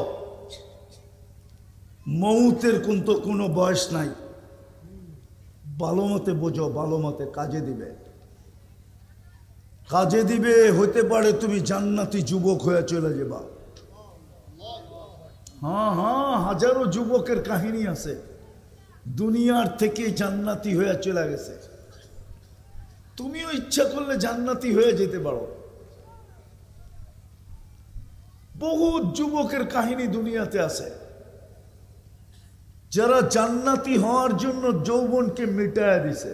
মৌতের কিন্তু কোনো বয়স নাই। ভালো মতে বোঝো, ভালো মতে কাজে দিবে, কাজে দিবে। হইতে পারে তুমি জান্নাতি যুবক হয়ে চলে যাবা। হ্যাঁ হ্যাঁ, হাজারো যুবকের কাহিনী আছে দুনিয়ার থেকে জান্নাতি হয়ে চলে গেছে। তুমিও ইচ্ছা করলে জান্নাতি হয়ে যেতে পারো। বহু যুবকের কাহিনী দুনিয়াতে আছে যারা জান্নাতি হওয়ার জন্য যৌবনকে মিটায়া দিছে,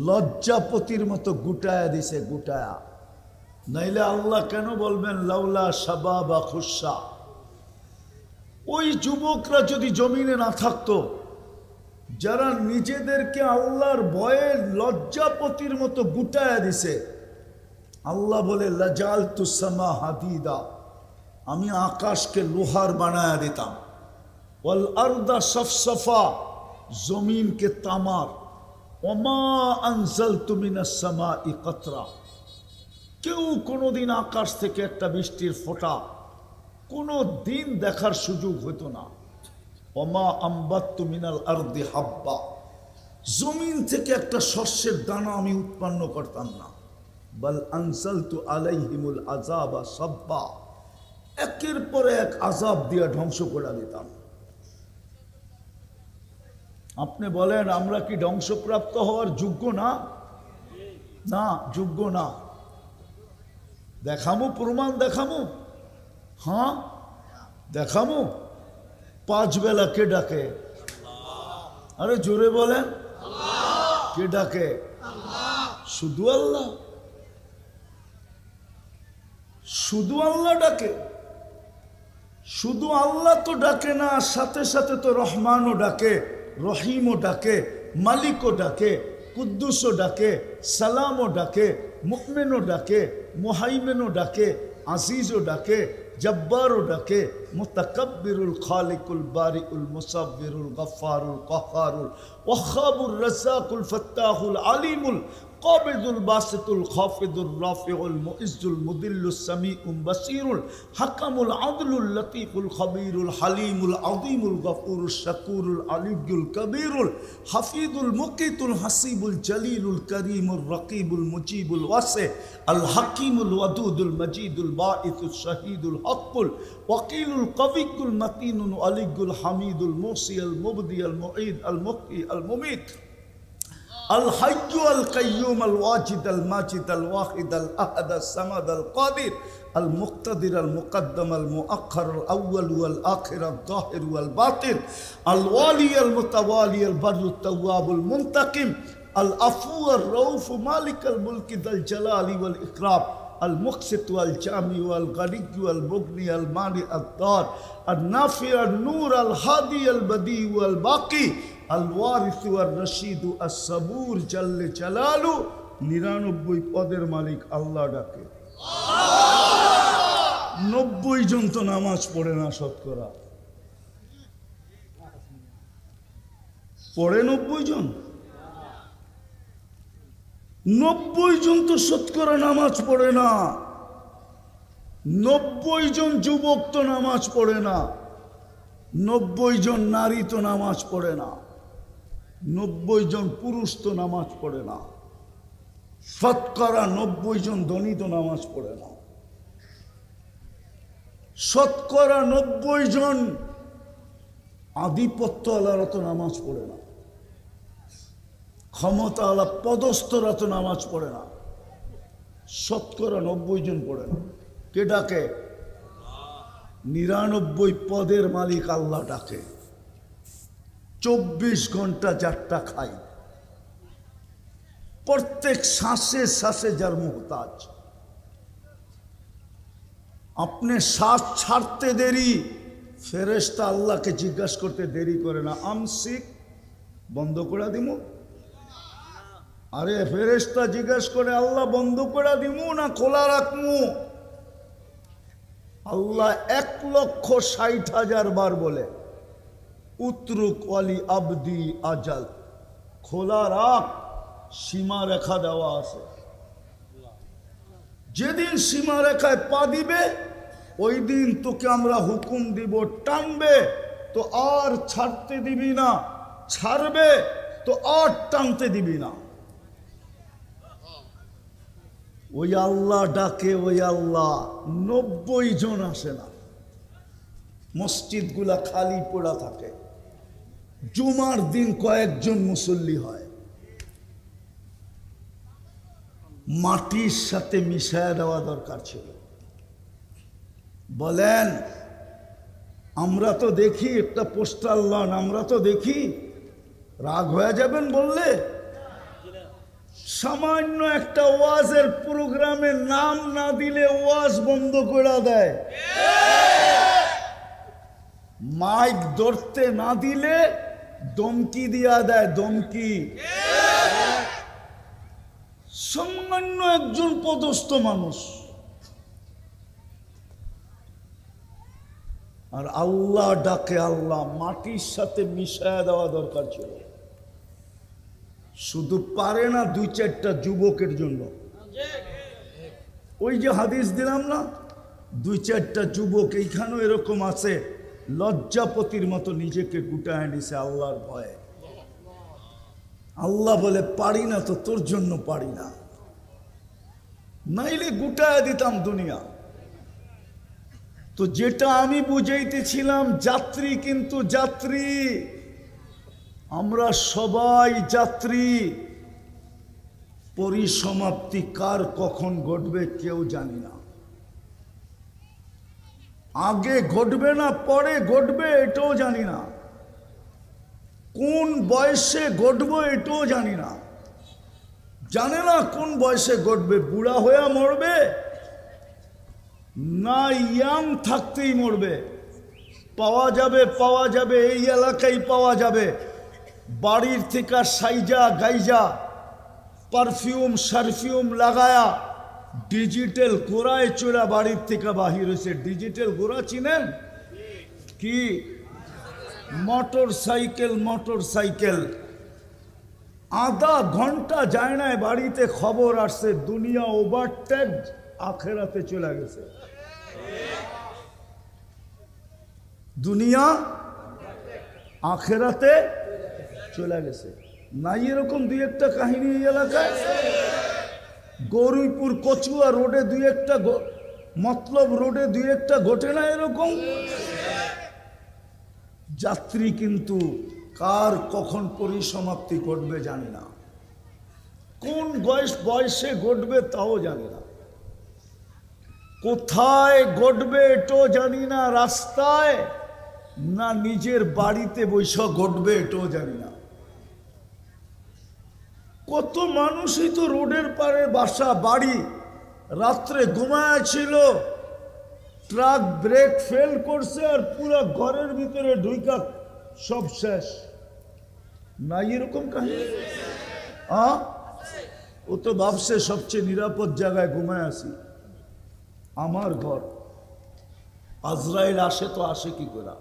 লজ্জাপতির মতো গুটায়া দিছে, গুটায়া। নাইলে আল্লাহ কেন বলবেন লাউলা শাবাবা খুশা? ওই যুবকরা যদি জমিনে না থাকতো, যারা নিজেদেরকে আল্লাহর ভয়ে লজ্জাপতির মতো গুটায়া দিছে, আল্লাহ বলে লাজালতু সামা হাদিদা, আমি আকাশকে লোহার বানায়া দিতাম, ওয়াল আরদা সফসফা, জমিনকে তামার, ওমা আনজালতু মিনাস সামাই কতরা, কেউ কোনোদিন আকাশ থেকে একটা বৃষ্টির ফোঁটা কোনো দিন দেখার সুযোগ হতো না। ওমা আম্বাত্তু মিনাল আরদি হাব্বা, জমিন থেকে একটা শস্যের দানা আমি উৎপন্ন করতাম না। বাল আনজালতু আলাইহিমুল আযাবা সাব্বা, একের পর এক আযাব দিয়ে ধ্বংস করে দিতাম। আপনি বলেন আমরা কি ধ্বংসপ্রাপ্ত হওয়ার যোগ্য না? না, যোগ্য না। দেখামু প্রমাণ, দেখামু, হ্যাঁ দেখামু। 5 বেলা কে ডাকে? আরে জোরে বলেন, কে ডাকে? শুধু আল্লাহ, শুধু আল্লাহ ডাকে। শুধু আল্লাহ তো ডাকে না, সাথে সাথে তো রহমানও ডাকে, রহিমও ডাকে, মালিকও ডাকে, কুদ্দুসও ডাকে, সালামও ডাকে, মুকমিনও ডাকে, মুহাইমিনও ডাকে, আজিজও ডাকে, জব্বারও ডাকে, মুতাকাব্বিরুল খালিকুল বারিউল মুসাব্বিরুল গফফারুল কাহ্হারুল ওয়াহ্হাবুর রাজ্জাকুল ফাত্তাহুল আলিমুল কাবিদুল বাসিতুল খাফিদুর রাফিউল মুইজ্জুল মুদিল্লুস সামিউল বাসীরুল হাকামুল আদলুল লতীফুল খবীরুল হালিমুল আযীমুল গফুরুশ শাকুরুল আলিয়্যুল কবীরুল হাফিজুল মুকিতুল হাসিবুল জলিলুল করিমুর রকিবুল মুজিবুল ওয়াসি আল হাকিমুল ওয়াদুদুল মজিদুল বাঈসুশ শাহীদুল হকুল ওয়াকিলুল কবিয়ুল মতিনুল আলিয়্যুল হামিদুল মুসিল মুবদিল মুঈদ আল মুহয়ি আল মুমীত الحي القيوم الواجد الماجد الواحد الأحد الصمد القادر المقتدر المقدم المؤخر الأول والآخر الظاهر والباطن الوالي المتوالي البر التواب المنتقم العفو الرؤوف مالك الملك ذا الجلال والإكرام المقسط والجامع والغني والمغني المانع الضار النافع النور الهادي البديع والباقي الوارث والرشيد الصبور جل جلاله 99 পদের মালিক আল্লাহ ডাকে। 90 জন তো নামাজ পড়ে না শতকরা, পড়ে 90 জন? 90 জন তো শতকরা নামাজ পড়ে না। 90 জন যুবক তো নামাজ পড়ে না। 90 জন নারী তো নামাজ পড়ে না। 90 জন পুরুষ তো নামাজ পড়ে না। শতকরা 90 জন ধনী তো নামাজ পড়ে না। শতকরা 90 জন আধিপত্যওয়ালারা তো নামাজ পড়ে না। ক্ষমতাওয়ালা পদস্থরা তো নামাজ পড়ে না। শতকরা 90 জন পড়ে না। কে ডাকে? 99 পদের মালিক আল্লাহ ডাকে। 24 ঘন্টা যারটা খাই, প্রত্যেক শ্বাসে শ্বাসে যার মুহতাজ। আপনি শ্বাস ছাড়তে দেরি, ফেরেশতা আল্লাহকে জিজ্ঞাসা করতে দেরি করে না, আমসিক, বন্ধ করে দিমু? আরে ফেরেশতা জিজ্ঞাসা করে আল্লাহ বন্ধ করে দিমু না খোলা রাখমু? আল্লাহ 1,60,000 বার বলে উতরুক ওয়ালি আবদি আজাল, খোলা রাখ, সীমা রেখা দেওয়া আছে। যেদিন সীমা রেখায় পা দিবে ওই দিন তোকে আমরা হুকুম দিব, টানবে তো আর ছাড়তে দিবি না, ছাড়বে তো আর টানতে দিবি না। ওই আল্লাহ ডাকে, ওই আল্লাহ। 90 জন আসে না, মসজিদগুলা খালি পড়া থাকে। জুমার দিন কয়েকজন মুসল্লি হয়। মাটির সাথে মিশায়া দেওয়া দরকার ছিল। বলেন, আমরা তো দেখি একটা পোস্টার লন, আমরা তো দেখি, রাগ হয়ে যাবেন বললে? সামান্য একটা ওয়াজের প্রোগ্রামে নাম না দিলে ওয়াজ বন্ধ করে দেয়, মাইক ধরতে না দিলে দমকি দিয়া দেয়, দমকি। সামান্য একজন পদস্থ মানুষ, আর আল্লাহ ডাকে আল্লাহ। মাটির সাথে মিশায়া দেওয়া দরকার ছিল। শুধু পারে না 2-4টা যুবকের জন্য। ওই যে হাদিস দিলাম না, 2-4টা যুবক এইখানেও এরকম আছে, লজ্জাপতির মতো নিজেকে গুটায় নিছে আল্লাহর ভয়ে। আল্লাহ বলে পারি না তো তোর জন্য পারি না, নাইলে গুটায় দিতাম দুনিয়া। তো যেটা আমি বুঝাইতেছিলাম, যাত্রী কিন্তু যাত্রী, আমরা সবাই যাত্রী। পরিসমাপ্তি কার কখন ঘটবে কেউ জানি না। আগে ঘটবে না পরে ঘটবে এটাও জানি না। কোন বয়সে ঘটবে এটাও জানি না। জানে না কোন বয়সে ঘটবে, বুড়া হয়ে মরবে না ইয়াং থাকতেই মরবে। পাওয়া যাবে, এই এলাকায় পাওয়া যাবে। বাড়ির থেকে সাইজা গাইজা পারফিউম সারফিউম লাগায়া ডিজিটাল গোড়ায় চোরা বাড়ির থেকে বাহির হয়েছে। ডিজিটাল গোড়া চিনেন কি? মোটর সাইকেল আধা ঘন্টা যায় না বাড়িতে খবর আসছে দুনিয়া ওভারটেক আখেরাতে চলে গেছে। দুনিয়া আখেরাতে চলে গেছে। নাই এরকম দুই একটা কাহিনী এই এলাকায়? গৌরীপুর কচুয়া রোডে দুই একটা, মতলব রোডে দুই একটা ঘটে না এরকম? যাত্রী কিন্তু কার কখন পরিসমাপ্তি ঘটবে জানি না, কোন বয়সে ঘটবে তাও জানি না, কোথায় ঘটবে এটাও জানি না, রাস্তায় না নিজের বাড়িতে বৈশা ঘটবে এটাও জানি না। কত মানুষই তো রোডের পারে বাসা বাড়ি, রাত্রে ঘুমায় ছিল, ট্রাক ব্রেক ফেল করছে আর পুরো ঘরের ভিতরে ঢুইকা সব শেষ। নাই এরকম কাহিনী? ও তো ভাবছে সবচেয়ে নিরাপদ জায়গায় ঘুমায় আছি, আমার ঘর। আজরাইল আসে তো আসে কি করে?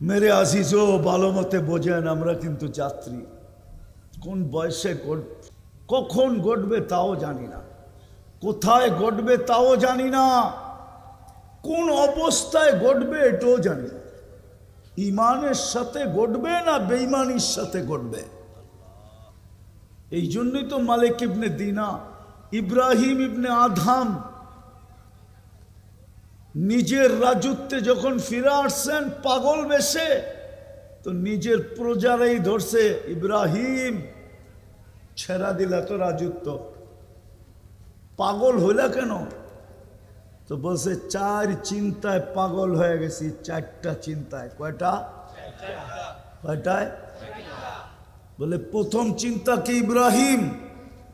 মেরে আজিজও ভালো মতে বোঝেন, আমরা কিন্তু যাত্রী। কোন বয়সে কখন ঘটবে তাও জানি না, কোথায় ঘটবে তাও জানি না, কোন অবস্থায় ঘটবে এটাও জানি না। ইমানের সাথে ঘটবে না বেঈমানির সাথে ঘটবে? এই জন্যই তো মালিক ইবনে দিনা, ইব্রাহিম ইবনে আদহাম নিজের রাজত্বে যখন ফিরে আসছেন পাগল বেশে, তো নিজের প্রজারাই ধরছে, ইব্রাহিম ছেড়া দিলা তো রাজত্ব, পাগল হইলা কেন? তো বলছে চার চিন্তায় পাগল হয়ে গেছি। চারটা চিন্তায়। কয়টা? কয়টায়? বলে প্রথম চিন্তা কি ইব্রাহিম?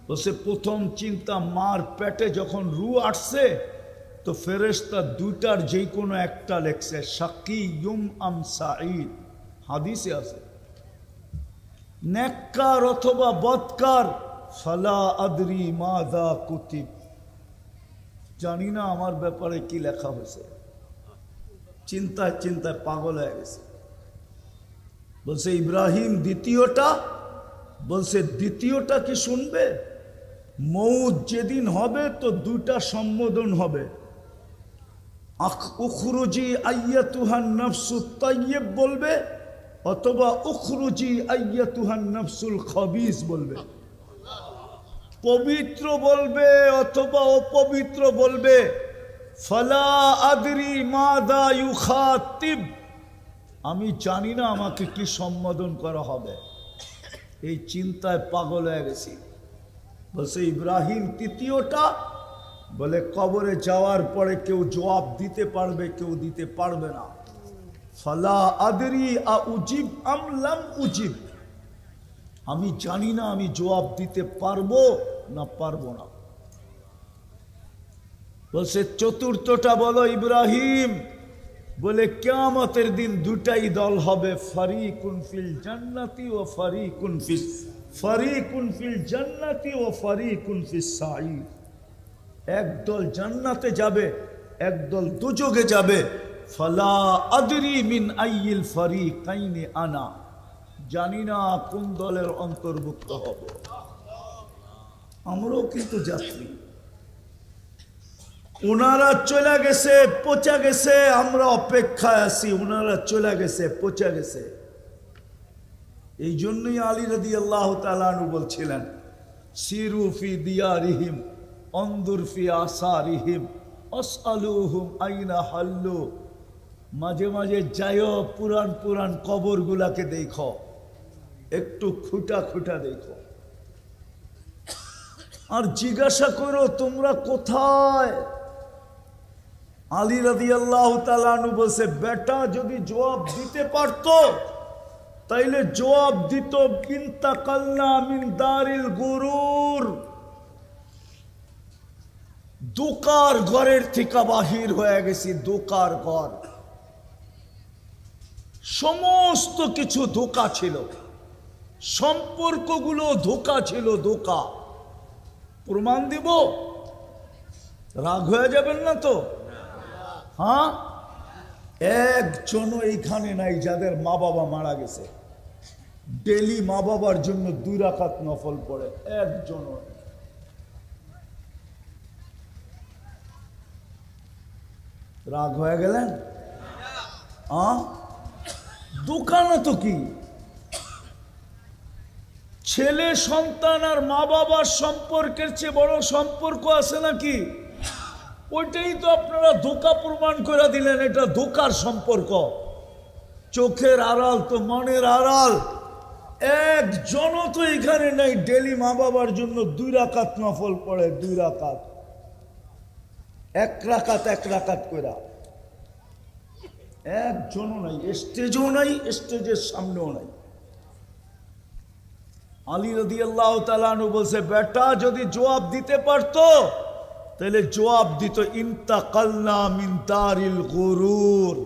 বলছে প্রথম চিন্তা মার পেটে যখন রু আসছে তো ফেরেশতা দুইটার যে কোনো একটা লেখছে, শাকিয়ুম আম সাঈদ, হাদিসে আছে। নেককার অথবা বদকার, ফালা আদরি মাযা কুতিব, জানি না আমার ব্যাপারে কি লেখা হয়েছে। চিন্তায় চিন্তায় পাগল হয়ে গেছে। বলছে ইব্রাহিম দ্বিতীয়টা? বলছে দ্বিতীয়টা কি শুনবে? মৌত যেদিন হবে তো দুইটা সম্বোধন হবে, উখরুজি আইয়াতুহান নাফসুত তাইয়্যিব বলবে, অথবা উখরুজি আইয়াতুহান নাফসুল খাবিস বলবে। পবিত্র বলবে অথবা অপবিত্র বলবে। ফালা আদরি মাযা ইউখাতিব, আমি জানি না আমাকে কি সম্বোধন করা হবে। এই চিন্তায় পাগল হয়ে গেছি। বলছে ইব্রাহিম তৃতীয়টা? বলে কবরে যাওয়ার পরে কেউ জবাব দিতে পারবে, কেউ দিতে পারবে না। ফালা আদরি আ উজিব আম লাম উজিব, আমি জানি না আমি জবাব দিতে পারবো না পারবো না। বলছে চতুর্থটা বলো ইব্রাহিম। বলে কিয়ামতের দিন দুটাই দল হবে, ফারিকুন ফিল জান্নাতি ও ফারিকুন ফিল জান্নাতি ও ফারিকুন ফিস সাঈর। একদল জান্নাতে যাবে, একদল দুজকে যাবে। ফালা আদরি মিন আইয়িল ফারিকাইনি আনা, জানি না কোন দলের অন্তর্ভুক্ত হব। আমরাও কিন্তু যাত্রী। ওনারা চলে গেছে, পচা গেছে, আমরা অপেক্ষায় আছি। ওনারা চলে গেছে, পচা গেছে। এই জন্যই আলী রাদিয়াল্লাহু তাআলা আনহু বলছিলেন, সিরু ফি দিয়ারিহিম অনদুর ফি আসারিহিম আসআলুহুম আইনা হাল্লু। মাঝে মাঝে যাইও পুরান পুরান কবরগুলাকে দেখো, একটু খুঁটা খুঁটা দেখো, আর জিজ্ঞাসা করো তোমরা কোথায়। আলী রাদিয়াল্লাহু তাআলা আনহু বলছে, বেটা যদি জবাব দিতে পারতো তাইলে জবাব দিত, ইনতাকালনা মিন দারিল গুরুর, দোকার ঘরের থেকে বাহির হয়ে গেছি। দোকার ঘর, সমস্ত কিছু ধোঁকা ছিল, সম্পর্কগুলো ধোঁকা ছিল, ধোঁকা। প্রমাণ দিব? রাগ হয়ে যাবেন না তো? হ্যাঁ, একজনও এইখানে নাই যাদের মা বাবা মারা গেছে ডেলি মা বাবার জন্য 2 রাকাত নফল পড়ে, একজনও। রাগ হয়ে গেলেন? দোকানে তো কি, ছেলে সন্তান আর মা বাবার সম্পর্কের চেয়ে বড় সম্পর্ক আছে নাকি? ওইটাই তো আপনারা ধোঁকা প্রমাণ করে দিলেন, এটা ধোঁকার সম্পর্ক। চোখের আড়াল তো মনের আড়াল। একজনও তো এখানে নাই ডেলি মা বাবার জন্য 2 রাকাত নফল পড়ে, 2 রাকাত, 1 রাকাত 1 রাকাত করে। একজনও নাই, স্টেজও নাই, স্টেজের সামনেও নাই। আলী রাদিয়াল্লাহু তাআলা আনহু বলছে, বেটা যদি জবাব দিতে পারতো তাহলে জবাব দিত, ইন্তাকালনা মিন দারিল গুরুর,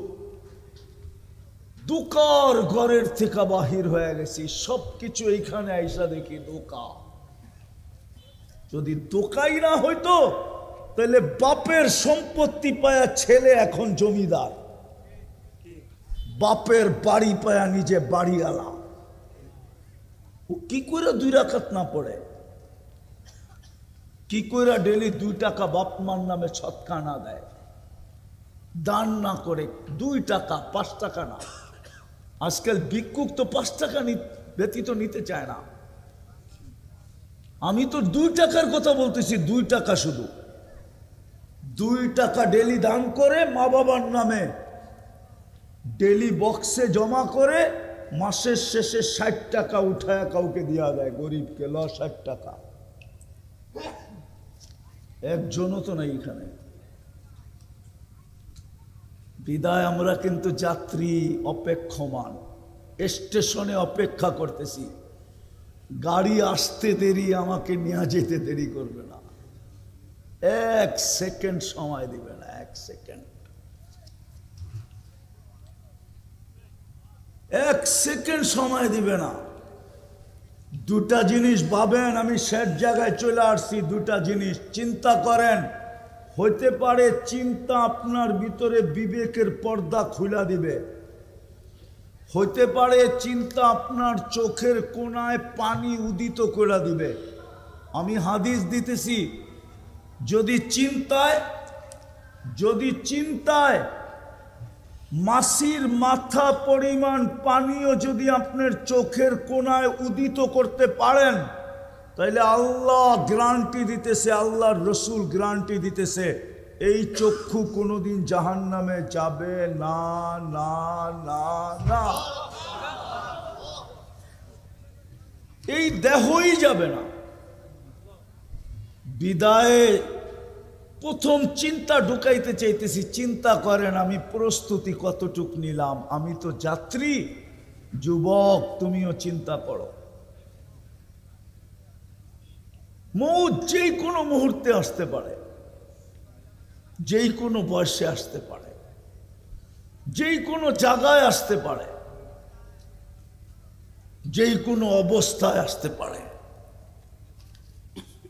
ধোঁকার ঘরের থেকে বাহির হয়ে গেছি, সবকিছু এইখানে আইসা দেখি ধোঁকা। যদি ধোঁকাই না হইতো তাহলে বাপের সম্পত্তি পায়া ছেলে এখন জমিদার, বাপের বাড়ি পায়া নিজে বাড়িওয়ালা। ও কি করে 2 রাকাত না পড়ে? কি করে ডেলি 2 টাকা বাপ মার নামে সৎকা না দেয়, দান না করে? 2 টাকা, 5 টাকা না। আজকাল ভিক্ষুক তো 5 টাকা ব্যতীত নিতে চায় না। আমি তো 2 টাকার কথা বলতেছি, 2 টাকা, শুধু 2 টাকা ডেলি দান করে মা বাবার নামে, ডেলি বক্সে জমা করে মাসের শেষে 60 টাকা উঠায় কাউকে দিয়া দেয়, গরিবকে। 60 টাকা। একজনও তো নাই এখানে। বিদায় আমরা কিন্তু যাত্রী, অপেক্ষমান, স্টেশনে অপেক্ষা করতেছি। গাড়ি আসতে দেরি, আমাকে নিয়ে যেতে দেরি করবে না, 1 সেকেন্ড সময় দিবে না, 1 সেকেন্ড, 1 সেকেন্ড সময় দিবে না। 2টা জিনিস ভাবেন, আমি শেষ জায়গায় চলে আসছি। 2টা জিনিস চিন্তা করেন। হইতে পারে চিন্তা আপনার ভিতরে বিবেকের পর্দা খুলে দিবে, হইতে পারে চিন্তা আপনার চোখের কোণায় পানি উদিত করে দিবে। আমি হাদিস দিতেছি, যদি চিন্তায় মাছির মাথা পরিমাণ পানিও যদি আপনার চোখের কোণায় উদিত করতে পারেন, তাইলে আল্লাহ গ্যারান্টি দিতেছে, আল্লাহর রসুল গ্যারান্টি দিতেছে, এই চক্ষু কোনোদিন জাহান্নামে যাবে না, না, না, না। এই দেহই যাবে না। বিদায়ে প্রথম চিন্তা ঢুকাইতে চাইতেছি। চিন্তা করেন আমি প্রস্তুতি কতটুক নিলাম। আমি তো যাত্রী, যুবক তুমিও চিন্তা করো। মৌত যেই কোনো মুহূর্তে আসতে পারে, যেই কোনো বয়সে আসতে পারে, যেই কোনো জায়গায় আসতে পারে, যেই কোনো অবস্থায় আসতে পারে।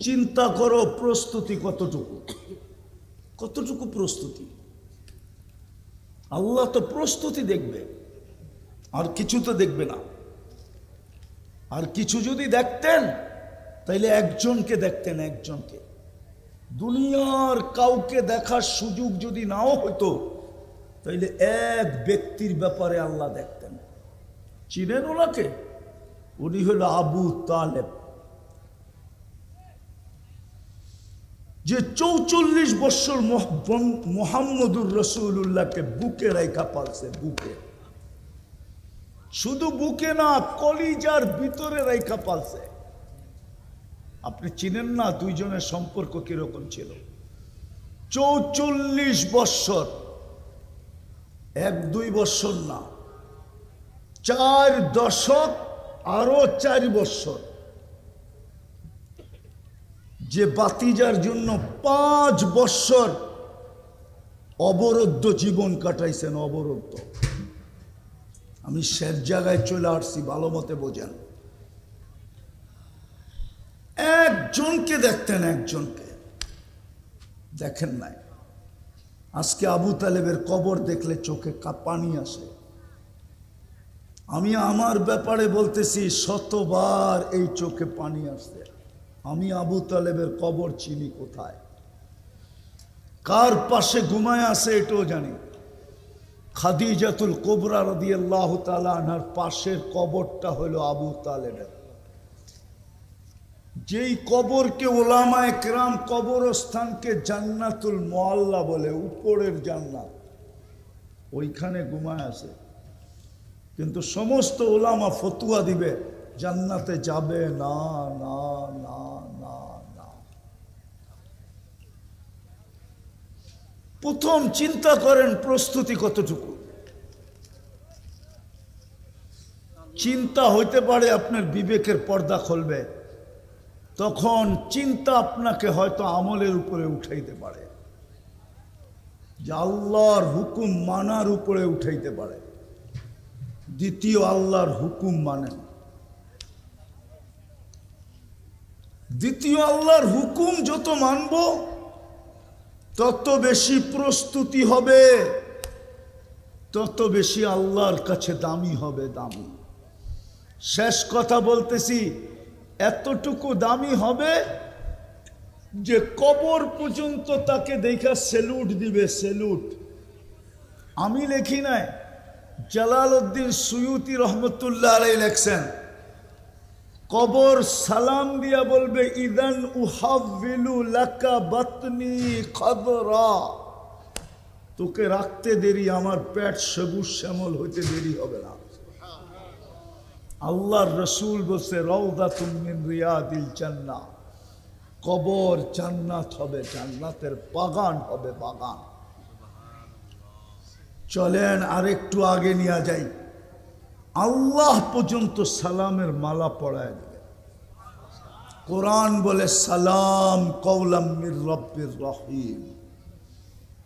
চিন্তা করো প্রস্তুতি কতটুকু, কতটুকু প্রস্তুতি। আল্লাহ তো প্রস্তুতি দেখবে, আর কিছু তো দেখবে না। আর কিছু যদি দেখতেন তাইলে একজনকে দেখতেন, একজনকে। দুনিয়ার কাউকে দেখার সুযোগ যদি নাও হতো তাইলে এক ব্যক্তির ব্যাপারে আল্লাহ দেখতেন। চিনেন ওনাকে? উনি হলো আবু তালেব, যে 44 বছর মুহাম্মদুর রাসূলুল্লাহকে বুকে রাইখা পালছে। বুকে, শুধু বুকে না, কলিজার ভিতরে রাইখা পালছে। আপনি চিনেন না দুইজনের সম্পর্ক কিরকম ছিল? 44 বছর, 1-2 বছর না, 4 দশক, আরো 4 বছর। যে বাতিজার জন্য 5 বছর অবরুদ্ধ জীবন কাটাইছেন, অবরুদ্ধ। আমি শেষ জায়গায় চলে আসছি, ভালো মতে বোঝেন। 1 একজনকে দেখতেন, একজনকে দেখেন নাই। আজকে আবু তালেবের কবর দেখলে চোখে পানি আসে। আমি আমার ব্যাপারে বলতেছি, শতবার এই চোখে পানি আসে। আমি আবু তালেবের কবর চিনি কোথায়, কার পাশে ঘুমায় আছে এটাও জানি। খাদিজাতুল কুবরা রাদিয়াল্লাহু তাআলা আনহার পাশের কবরটা হলো আবু তালেবের। যেই কবরকে ওলামায়ে কেরাম কবরস্থানকে জান্নাতুল মুআল্লা বলে, উপরের জান্নাত, ওইখানে ঘুমায় আছে। কিন্তু সমস্ত ওলামা ফতুয়া দিবে জান্নাতে যাবে না, না, না, না, না। প্রথম চিন্তা করেন প্রস্তুতি কতটুকু। চিন্তা হইতে পারে আপনার বিবেকের পর্দা খুলবে, তখন চিন্তা আপনাকে হয়তো আমলের উপরে উঠাইতে পারে, যে আল্লাহর হুকুম মানার উপরে উঠাইতে পারে। দ্বিতীয়, আল্লাহর হুকুম মানেন। দ্বিতীয়, আল্লাহর হুকুম যত মানব তত বেশি প্রস্তুতি হবে, তত বেশি আল্লাহর কাছে দামি হবে, দামি। শেষ কথা বলতেছি, এতটুকু দামি হবে যে কবর পর্যন্ত তাকে দেখা সেলুট দিবে, সেলুট। আমি লেখি নাই, জালালউদ্দিন সুয়ুতি রহমতুল্লাহ আলাইহি লেখছেন, কবর সালাম দিয়া বলবে, ইদান উহাব্বিলু লাকা বাতনি খাদরা, তোকে রাখতে দেরি, আমার পেট সবুজ শ্যামল হইতে দেরি হবে না। আল্লাহর রসুল বলছে, রাউদাতুম মিন রিয়াদিল জান্নাহ, কবর জান্নাত হবে, জান্নাতের বাগান হবে, বাগান। চলেন আরেকটু আগে নিয়ে যাই। আল্লাহ পর্যন্ত সালামের মালা পড়ায় দেবে। কোরআন বলে, সালাম কওলাম মির রব্বির রহিম।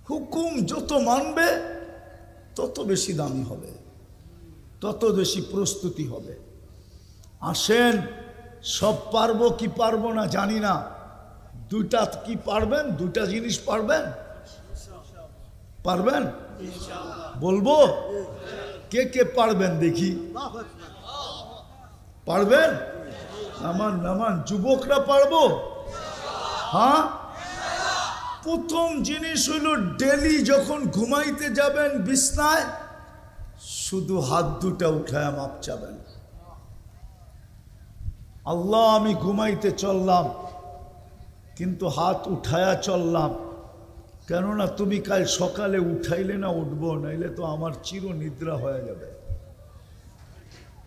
হুকুম যত মানবে তত বেশি দামি হবে, তত বেশি প্রস্তুতি হবে। আসেন, সব পারবো কি পারবো না জানি না, দুইটা কি পারবেন, দুইটা জিনিস পারবেন, পারবেন বলবো? কে কে পারবেন দেখি, পারবেন? নামান নামান, যুবকরা পারবো? হ্যাঁ। প্রথম জিনিস হইল, ডেলি যখন ঘুমাইতে যাবেন বিছনায়, শুধু হাত দুটা উঠায় মাপ চাবেন। আল্লাহ, আমি ঘুমাইতে চললাম কিন্তু হাত উঠায়া চললাম, কেননা তুমি কাল সকালে উঠাইলে না উঠবো, নাইলে তো আমার চির নিদ্রা হয়ে যাবে।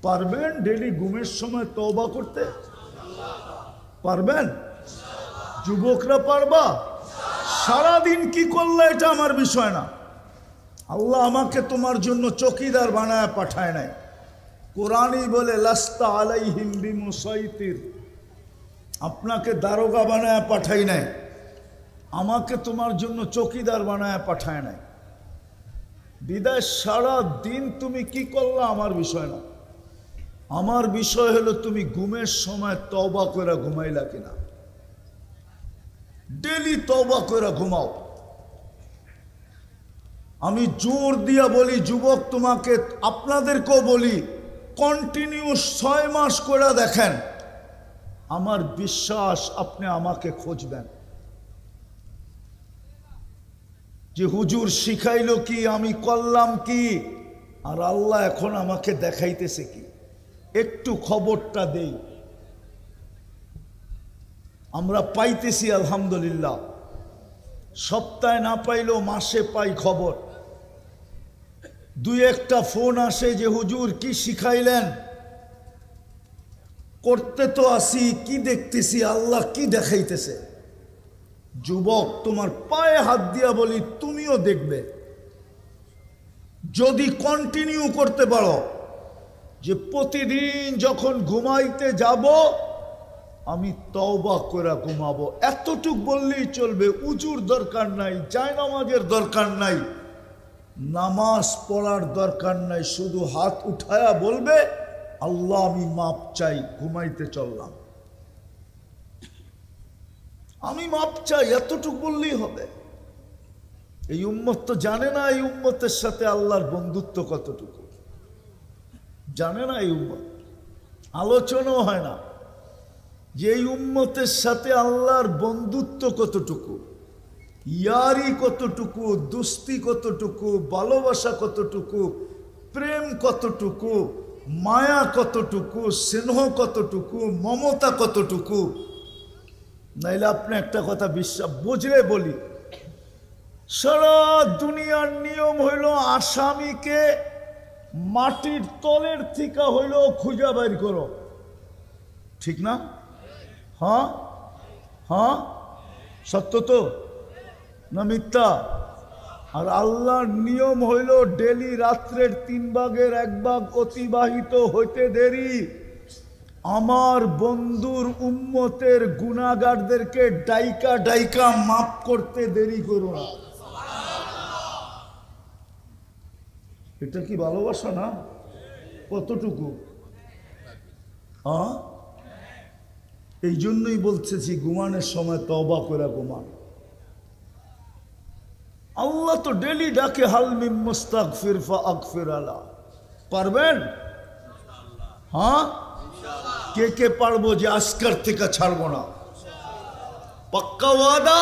পারবেন ডেলি ঘুমের সময় তওবা করতে? পারবেন? যুবকরা পারবা? সারাদিন কি করলে এটা আমার বিষয় না। আল্লাহ আমাকে তোমার জন্য চকিদার বানায় পাঠায় নাই। কোরআনই বলে, লাস্তা আলাইহিম বিমুসাইতির, আপনাকে দারোগা বানায় পাঠাই নাই, আমাকে তোমার জন্য চকিদার বানায় পাঠায় নাই। বিদায় সারা দিন তুমি কি করলা আমার বিষয় না। আমার বিষয় হলো তুমি ঘুমের সময় তওবা করে ঘুমাইলা কিনা। ডেলি তওবা করে ঘুমাও। আমি জোর দিয়া বলি যুবক, তোমাকে, আপনাদেরকেও বলি, কন্টিনিউ 6 মাস করে দেখেন, আমার বিশ্বাস আপনি আমাকে খুঁজবেন যে হুজুর শিখাইলো কি, আমি করলাম কি, আর আল্লাহ এখন আমাকে দেখাইতেছে কি। একটু খবরটা দেই, আমরা পাইতেছি আলহামদুলিল্লাহ। সপ্তাহে না পাইলেও মাসে পাই খবর। দুই একটা ফোন আসে যে হুজুর কি শিখাইলেন, করতে তো আসি, কি দেখতেছি, আল্লাহ কি দেখাইতেছে। যুবক, তোমার পায়ে হাত দিয়া বলি, তুমিও দেখবে যদি কন্টিনিউ করতে পারো, যে প্রতিদিন যখন ঘুমাইতে যাব আমি তওবা করে ঘুমাবো। এতটুক বললেই চলবে। উজুর দরকার নাই, জায়নামাজের দরকার নাই, নামাজ পড়ার দরকার নাই, শুধু হাত উঠায়া বলবে, আল্লাহ আমি মাপ চাই, ঘুমাইতে চললাম। আমি মাপ চাই এতটুকু বললেই হবে। এই উম্মত তো জানে না এই উম্মতের সাথে আল্লাহর বন্ধুত্ব কতটুকু, জানে না এই উম্মত, আলোচনাও হয় না যে এই উম্মতের সাথে আল্লাহর বন্ধুত্ব কতটুকু, ইয়ারি কতটুকু, দুস্তি কতটুকু, ভালোবাসা কতটুকু, প্রেম কতটুকু, মায়া কতটুকু, স্নেহ কতটুকু, মমতা কতটুকু। নাইলে আপনি একটা কথা বিশ্বাস বুঝলে বলি, সারা দুনিয়ার নিয়ম হইল আসামিকে মাটির তলের থেকে হইল খুঁজে বাইর করো, ঠিক না? হ্যাঁ হ্যাঁ, সত্য তো না মিথ্যা? আর আল্লাহর নিয়ম হইল ডেলি রাত্রের 3 ভাগের 1 ভাগ অতিবাহিত হইতে দেরি আমার বন্ধুর উম্মতের গুনাহগারদেরকে ডাইকা ডাইকা মাফ করতে দেরি করো না। এটা কি ভালোবাসা না? কতটুকু? হ্যাঁ, এই জন্যই বলতেছি ঘুমানোর সময় তওবা করে ঘুমান। আল্লাহ তো ডেলি ডাকে হাল মিন মুস্তাগফির ফাগফির আলা, পারবেন? হ্যাঁ, কে কে পারবো যে আজকের থেকে ছাড়বো না? পাক্কা ওয়াদা?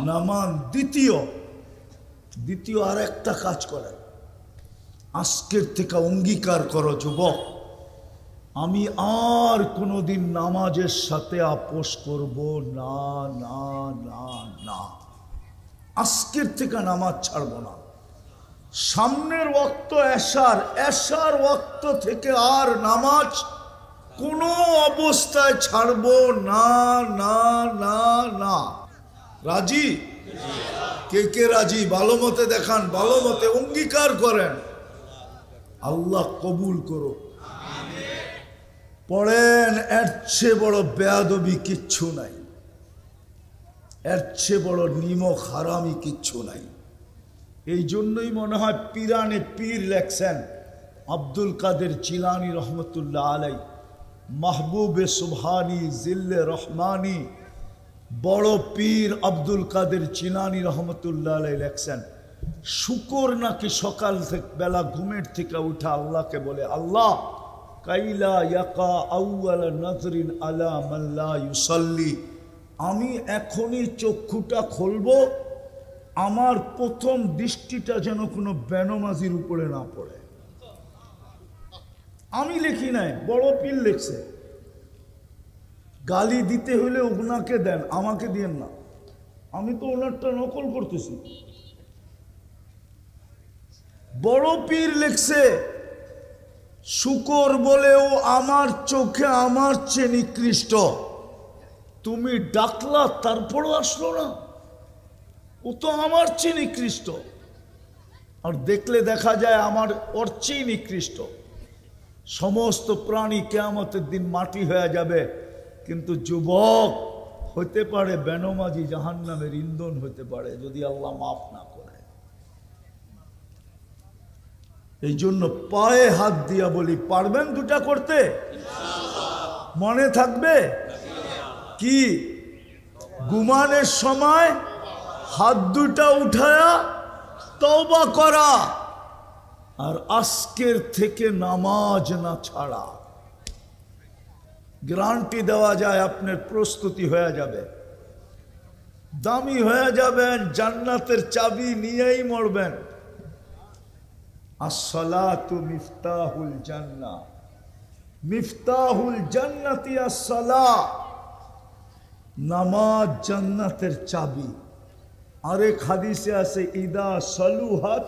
নামান দ্বিতীয় আর একটা কাজ করে, আজকের থেকে অঙ্গীকার করো যুবক, আমি আর কোনোদিন নামাজের সাথে আপোষ করব না না না না। আজকের থেকে নামাজ ছাড়ব না। সামনের ওয়াক্ত এশার ওয়াক্ত থেকে আর নামাজ কোনো অবস্থায় ছাড়ব না না না না। রাজি? কে কে রাজি? ভালো মতে দেখান, ভালো মতে অঙ্গীকার করেন। আল্লাহ কবুল করো। পড়েন, এর চেয়ে বড় বেয়াদবি কিচ্ছু নাই, এর চেয়ে বড় নিমক হারামি কিচ্ছু নাই। এই জন্যই মনে হয় পিরানে পীর লেখছেন আব্দুল কাদের জিলানী রহমতুল্লাহ আলাই, মাহবুবে সুবহানি জিল্লে রহমানি, বড় পীর আব্দুল কাদের জিলানী রহমতুল্লাহ আলাই লেখছেন, শুকর নাকি সকাল থেকে বেলা ঘুমের থেকে উঠা আল্লাহকে বলে, আল্লাহ কাইলা ইয়াকা আউয়াল নজরিন আলা মান লা ইউসাল্লি, আমি এখনই চক্ষুটা খুলবো, আমার প্রথম দৃষ্টিটা যেন কোনো বেনমাজির উপরে না পড়ে। আমি লিখি নাই, বড় পীর লিখছে। গালি দিতে হলে ওনাকে দেন, আমাকে দিয়েন না, আমি তো ওনারটা নকল করতেছি। বড় পীর লিখছে, শুকর বলেও আমার চোখে আমার চেয়ে নিকৃষ্ট, তুমি ডাকলা তারপরও আসলো না, ও তো আমার চেয়ে নিকৃষ্ট। আর দেখলে দেখা যায় আমার ওর চেয়ে নিকৃষ্ট। সমস্ত প্রাণী কিয়ামতের দিন মাটি হয়ে যাবে, কিন্তু যুবক হতে পারে বেনমাজি জাহান্নামের ইন্ধন হতে পারে যদি আল্লাহ মাফ না করে। এই জন্য পায়ে হাত দিয়া বলি, পারবেন দুটা করতে? মনে থাকবে কি? ঘুমানোর সময় হাত দুটা উঠায়া তওবা করা, আর আজকের থেকে নামাজ না ছাড়া। গ্যারান্টি দেওয়া যায় আপনার প্রস্তুতি হয়ে যাবে, দামি হয়ে যাবেন, জান্নাতের চাবি নিয়েই মরবেন। আসসালাতু মিফতাহুল জান্নাহ, মিফতাহুল জান্নাতি আসসালাহ, নামাজ জান্নাতের চাবি। আরেক হাদিসে আছে, ইদা সলুহাত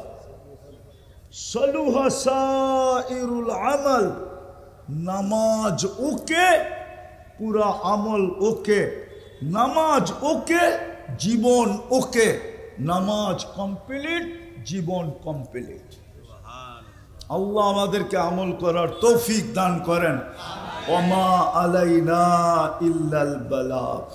সলুহা সাইরুল আমাল, নামাজ ওকে পুরা আমল ওকে, নামাজ ওকে জীবন ওকে, নামাজ কমপ্লিট জীবন কমপ্লিট। আল্লাহ আমাদেরকে আমল করার তৌফিক দান করেন। ওমা আলাইনা ইল্লাল বালাগ।